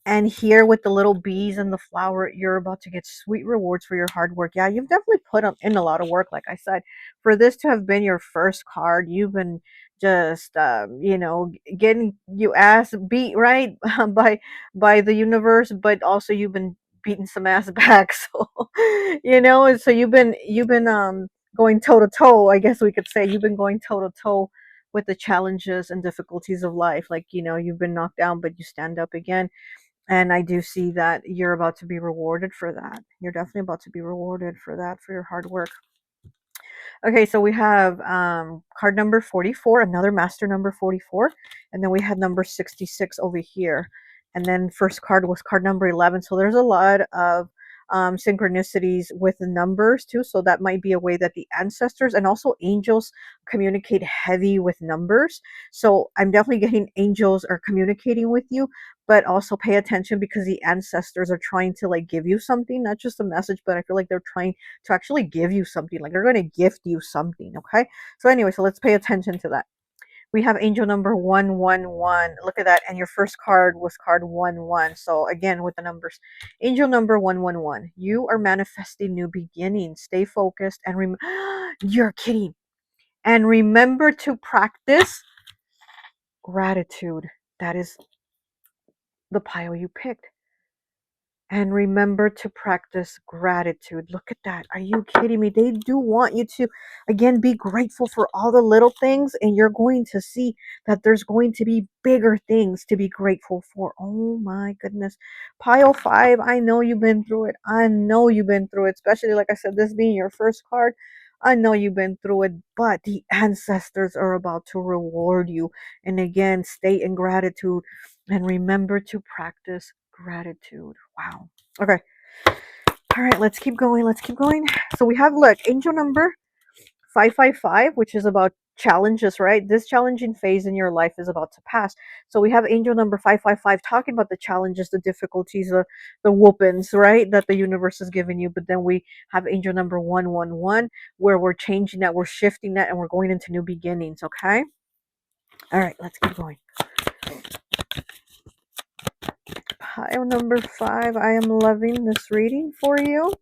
And here with the little bees and the flower, you're about to get sweet rewards for your hard work. Yeah, you've definitely put in a lot of work, like I said. For this to have been your first card, you've been just, you know, getting you ass beat, right, by the universe, but also you've been beating some ass back. So, you know, and so you've been going toe to toe, I guess we could say. You've been going toe to toe with the challenges and difficulties of life. Like, you know, you've been knocked down, but you stand up again. And I do see that you're about to be rewarded for that. You're definitely about to be rewarded for that, for your hard work. Okay, so we have card number 44, another master number 44, and then we had number 66 over here. And then first card was card number 11. So there's a lot of synchronicities with the numbers too. So that might be a way that the ancestors and also angels communicate heavy with numbers. So I'm definitely getting angels are communicating with you, but also pay attention because the ancestors are trying to like give you something, not just a message, but I feel like they're trying to actually give you something, like they're going to gift you something. Okay, so anyway, so let's pay attention to that. We have angel number 111. Look at that. And your first card was card 11. So again, with the numbers, angel number 111, you are manifesting new beginnings. Stay focused and you're kidding. And remember to practice gratitude. That is the pile you picked. And remember to practice gratitude. Look at that. Are you kidding me? They do want you to, again, be grateful for all the little things, and you're going to see that there's going to be bigger things to be grateful for. Oh my goodness. Pile 5, I know you've been through it. I know you've been through it, especially, like I said, this being your first card. I know you've been through it, but the ancestors are about to reward you. And again, stay in gratitude and remember to practice gratitude. Wow. Okay. All right, let's keep going. Let's keep going. So we have, look, angel number 555, which is about challenges, right? This challenging phase in your life is about to pass. So we have angel number 555 talking about the challenges, the difficulties, the whoopings, right? That the universe has given you. But then we have angel number 111, where we're changing that, we're shifting that, and we're going into new beginnings. Okay. All right, let's keep going. Pile number 5. I am loving this reading for you.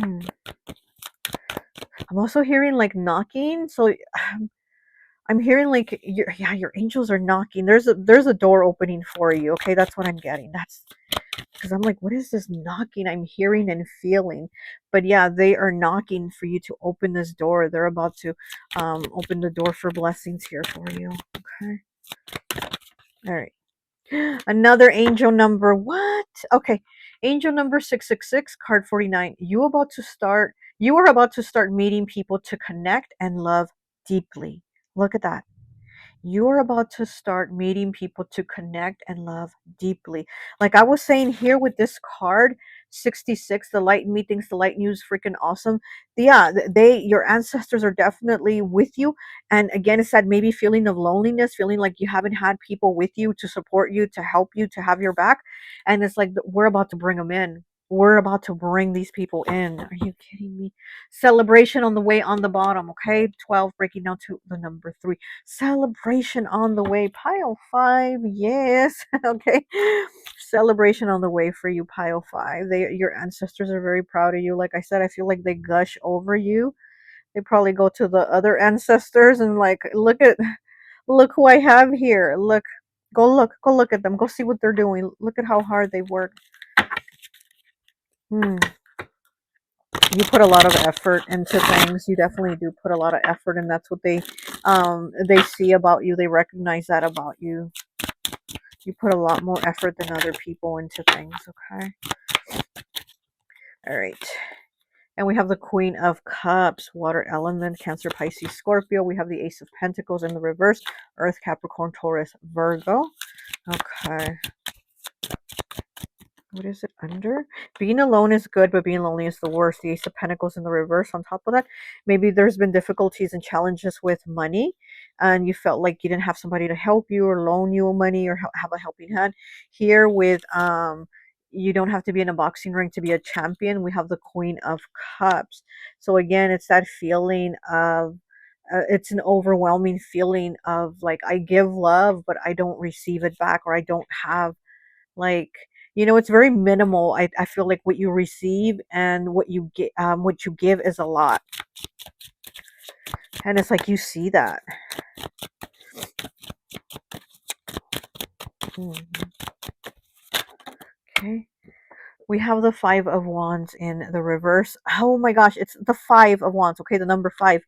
I'm also hearing like knocking. So I'm hearing like your angels are knocking. There's a door opening for you. Okay, that's what I'm getting. That's because I'm like, what is this knocking I'm hearing and feeling? But yeah, they are knocking for you to open this door. They're about to open the door for blessings here for you. Okay. All right. Another angel number. What? Okay. Angel number 666, card 49. You are about to start meeting people to connect and love deeply. Look at that. You're about to start meeting people to connect and love deeply. Like I was saying here with this card 66, the light meetings, the light news, freaking awesome. Yeah, your ancestors are definitely with you. And again, it's that maybe feeling of loneliness, feeling like you haven't had people with you to support you, to help you, to have your back. And it's like we're about to bring them in. We're about to bring these people in. Are you kidding me? Celebration on the way on the bottom, okay? 12 breaking down to the number 3. Celebration on the way. Pile 5, yes. Okay. Celebration on the way for you, pile 5. Your ancestors are very proud of you. Like I said, I feel like they gush over you. They probably go to the other ancestors and like, look who I have here. Go look at them. Go see what they're doing. Look at how hard they work. You put a lot of effort into things. You definitely do put a lot of effort, and that's what they see about you. They recognize that about you. You put a lot more effort than other people into things. Okay. All right. And we have the Queen of Cups, water element, Cancer, Pisces, Scorpio. We have the Ace of Pentacles in the reverse, Earth, Capricorn, Taurus, Virgo. Okay. What is it under? Being alone is good, but being lonely is the worst. The Ace of Pentacles in the reverse on top of that. Maybe there's been difficulties and challenges with money, and you felt like you didn't have somebody to help you or loan you money or have a helping hand. Here with you don't have to be in a boxing ring to be a champion. We have the Queen of Cups. So again, it's that feeling of it's an overwhelming feeling of like I give love, but I don't receive it back, or I don't have like it's very minimal. I feel like what you receive and what you get, what you give is a lot, and it's like you see that. Okay, We have the Five of Wands in the reverse. Oh my gosh, it's the Five of Wands. Okay, the number 5.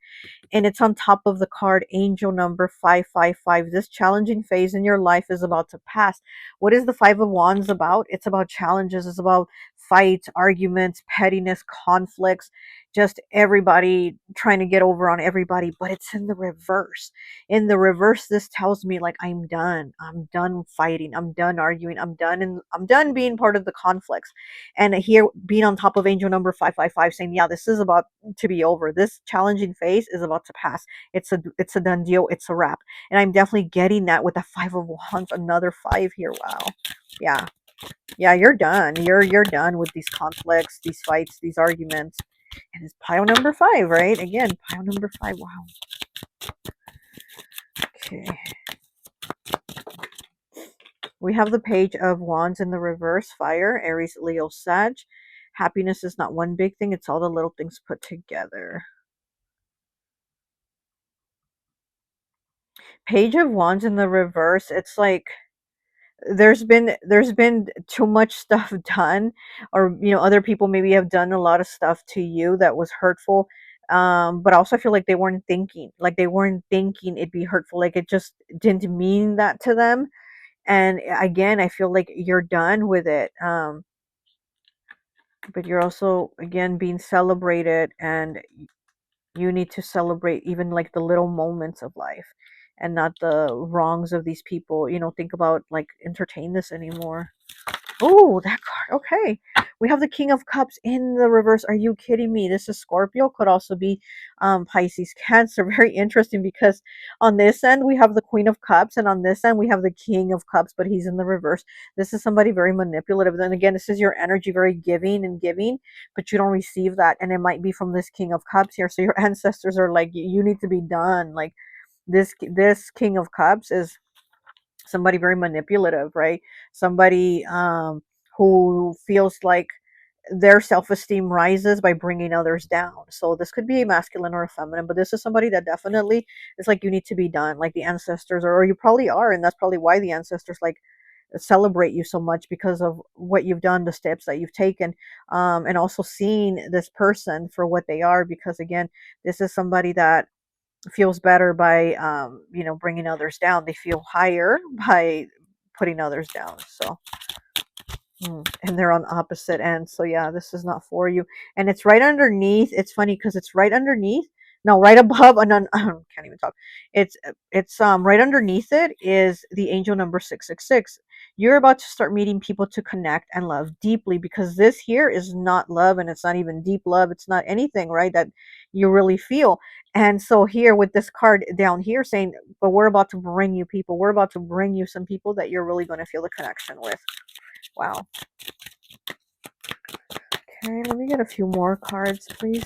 And it's on top of the card, angel number 555. This challenging phase in your life is about to pass. What is the Five of Wands about? It's about challenges. It's about fights, arguments, pettiness, conflicts, just everybody trying to get over on everybody, but it's in the reverse. In the reverse, this tells me like I'm done. I'm done fighting. I'm done arguing. I'm done being part of the conflicts. And here being on top of angel number 555 saying, yeah, this is about to be over. This challenging phase is about to pass. It's a done deal. It's a wrap. And I'm definitely getting that with the Five of Wands, another 5 here. Wow. Yeah. Yeah, you're done. You're done with these conflicts, these fights, these arguments. And it's pile number 5, right? Again, pile number 5. Wow. Okay. We have the Page of Wands in the reverse. Fire, Aries, Leo, Sag. Happiness is not one big thing. It's all the little things put together. Page of Wands in the reverse. It's like there's been too much stuff done, or other people maybe have done a lot of stuff to you that was hurtful, but also I feel like they weren't thinking it'd be hurtful, like it just didn't mean that to them. And again, I feel like you're done with it, but you're also again being celebrated, and you need to celebrate even like the little moments of life and not the wrongs of these people. Think about like entertain this anymore. Oh, that card. Okay. We have the King of Cups in the reverse. Are you kidding me? This is Scorpio. Could also be Pisces, Cancer. Very interesting because on this end we have the Queen of Cups, and on this end we have the King of Cups, but he's in the reverse. This is somebody very manipulative. Then again, this is your energy, very giving and giving, but you don't receive that. And it might be from this King of Cups here. So your ancestors are like, you need to be done. Like this King of Cups is somebody very manipulative, right? Somebody who feels like their self-esteem rises by bringing others down. So this could be a masculine or a feminine, but this is somebody that definitely is like, you need to be done, like the ancestors, or you probably are, and that's probably why the ancestors like celebrate you so much, because of what you've done, the steps that you've taken, and also seeing this person for what they are, because again, this is somebody that feels better by bringing others down. They feel higher by putting others down. So and they're on opposite ends. So yeah, this is not for you. And it's right underneath. It's funny because it's right underneath. No, right above. And I can't even talk. It's right underneath it is the angel number 666. You're about to start meeting people to connect and love deeply, because this here is not love, and it's not even deep love. It's not anything, right, that you really feel. And so here with this card down here saying, but we're about to bring you people. We're about to bring you some people that you're really going to feel the connection with. Wow. Okay, let me get a few more cards, please.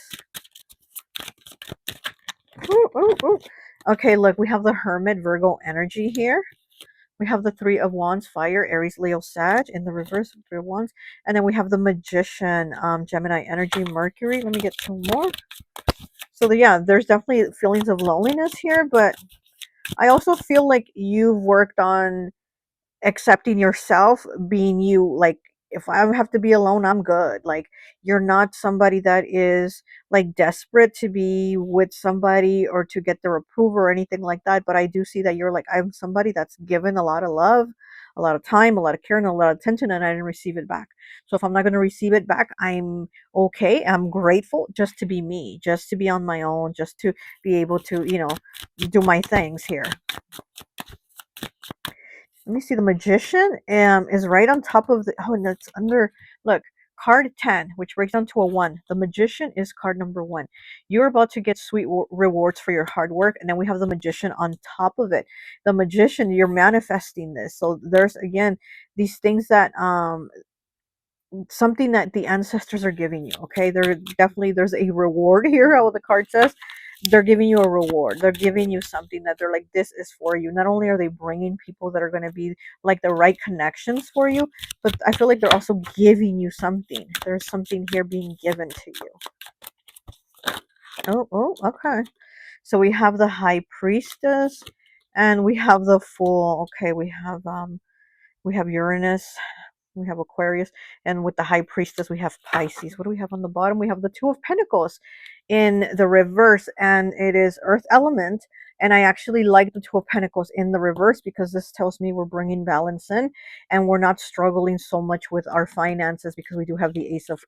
Ooh, ooh, ooh. Okay, look, we have the Hermit, Virgo energy here. We have the Three of Wands, Fire, Aries, Leo, Sag in the reverse, Three of Wands. And then we have the Magician, Gemini energy, Mercury. Let me get two more. So yeah, there's definitely feelings of loneliness here, but I also feel like you've worked on accepting yourself, being you. Like, if I have to be alone, I'm good. Like, you're not somebody that is like desperate to be with somebody or to get their approval or anything like that, but I do see that you're like, I'm somebody that's given a lot of love, a lot of time, a lot of care, and a lot of attention, and I didn't receive it back. So if I'm not going to receive it back, I'm okay. I'm grateful just to be me, just to be on my own, just to be able to do my things here. Let me see. The Magician is right on top of the. Oh, and it's under. Look, card 10, which breaks down to a 1. The Magician is card number 1. You're about to get sweet rewards for your hard work, and then we have the Magician on top of it. The Magician, you're manifesting this. So there's again these things that something that the ancestors are giving you. Okay, there's a reward here. How the card says, they're giving you a reward. They're giving you something that they're like, this is for you. Not only are they bringing people that are going to be like the right connections for you, but I feel like they're also giving you something. There's something here being given to you. Oh, okay. So we have the High Priestess, and we have the Fool. Okay, we have Uranus. We have Aquarius. And with the High Priestess, we have Pisces. What do we have on the bottom? We have the Two of Pentacles in the reverse, and it is Earth element. And I actually like the Two of Pentacles in the reverse because this tells me we're bringing balance in and we're not struggling so much with our finances because we do have the Ace of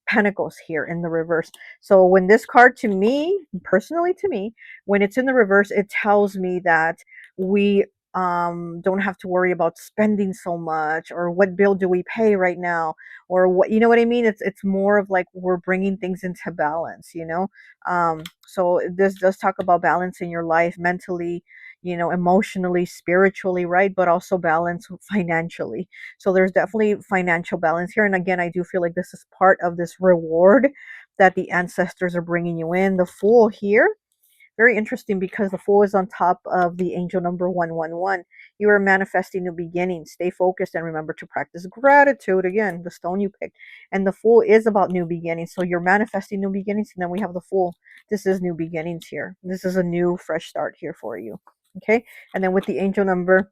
Pentacles here in the reverse. So when this card, to me, personally to me, when it's in the reverse, it tells me that we don't have to worry about spending so much, or what bill do we pay right now, or what, you know what I mean? It's more of like we're bringing things into balance, you know. So this does talk about balance in your life, mentally, you know, emotionally, spiritually, right? But also balance financially. So there's definitely financial balance here. And again, I do feel like this is part of this reward that the ancestors are bringing you in. The Fool here, very interesting because the Fool is on top of the angel number 111. You are manifesting new beginnings. Stay focused and remember to practice gratitude. Again, the stone you picked. And the Fool is about new beginnings. So you're manifesting new beginnings. And then we have the Fool. This is new beginnings here. This is a new, fresh start here for you. Okay. And then with the angel number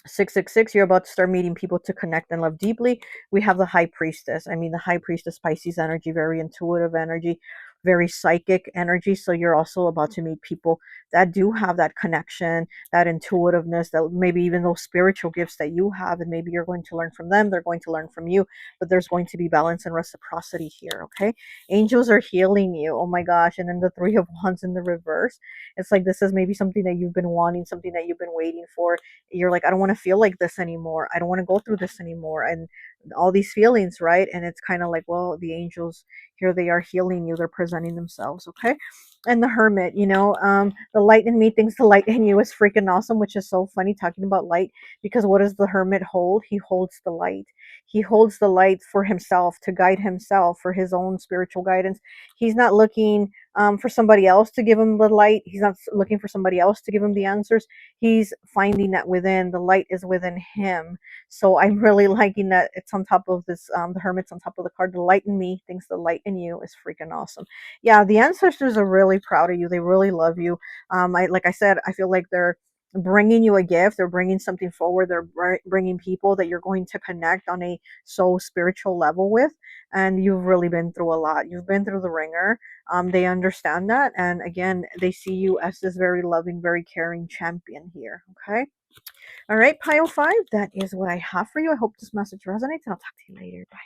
666, you're about to start meeting people to connect and love deeply. We have the High Priestess. I mean, the High Priestess, Pisces energy, very intuitive energy, very psychic energy. So you're also about to meet people that do have that connection, that intuitiveness, that maybe even those spiritual gifts that you have, and maybe you're going to learn from them, they're going to learn from you, but there's going to be balance and reciprocity here. Okay. Angels are healing you. Oh my gosh. And then the Three of Wands in the reverse. It's like this is maybe something that you've been wanting, something that you've been waiting for. You're like, I don't want to feel like this anymore. I don't want to go through this anymore. And all these feelings, right? And it's kind of like, well, the angels, here they are healing you. They're presenting themselves. Okay. And the Hermit, you know, the light in me thinks the light in you is freaking awesome, which is so funny talking about light, because what does the Hermit hold? He holds the light. He holds the light for himself, to guide himself, for his own spiritual guidance. He's not looking for somebody else to give him the light. He's not looking for somebody else to give him the answers. He's finding that within. The light is within him. So I'm really liking that it's on top of this, the Hermit's on top of the card. The light in me thinks the light in you is freaking awesome. Yeah, the ancestors are really proud of you. They really love you. Like I said, I feel like they're bringing you a gift. They're bringing something forward. They're bringing people that you're going to connect on a soul spiritual level with. And you've really been through a lot. You've been through the ringer. They understand that. And again, they see you as this very loving, very caring champion here. Okay. All right, pile 5. That is what I have for you. I hope this message resonates, and I'll talk to you later. Bye.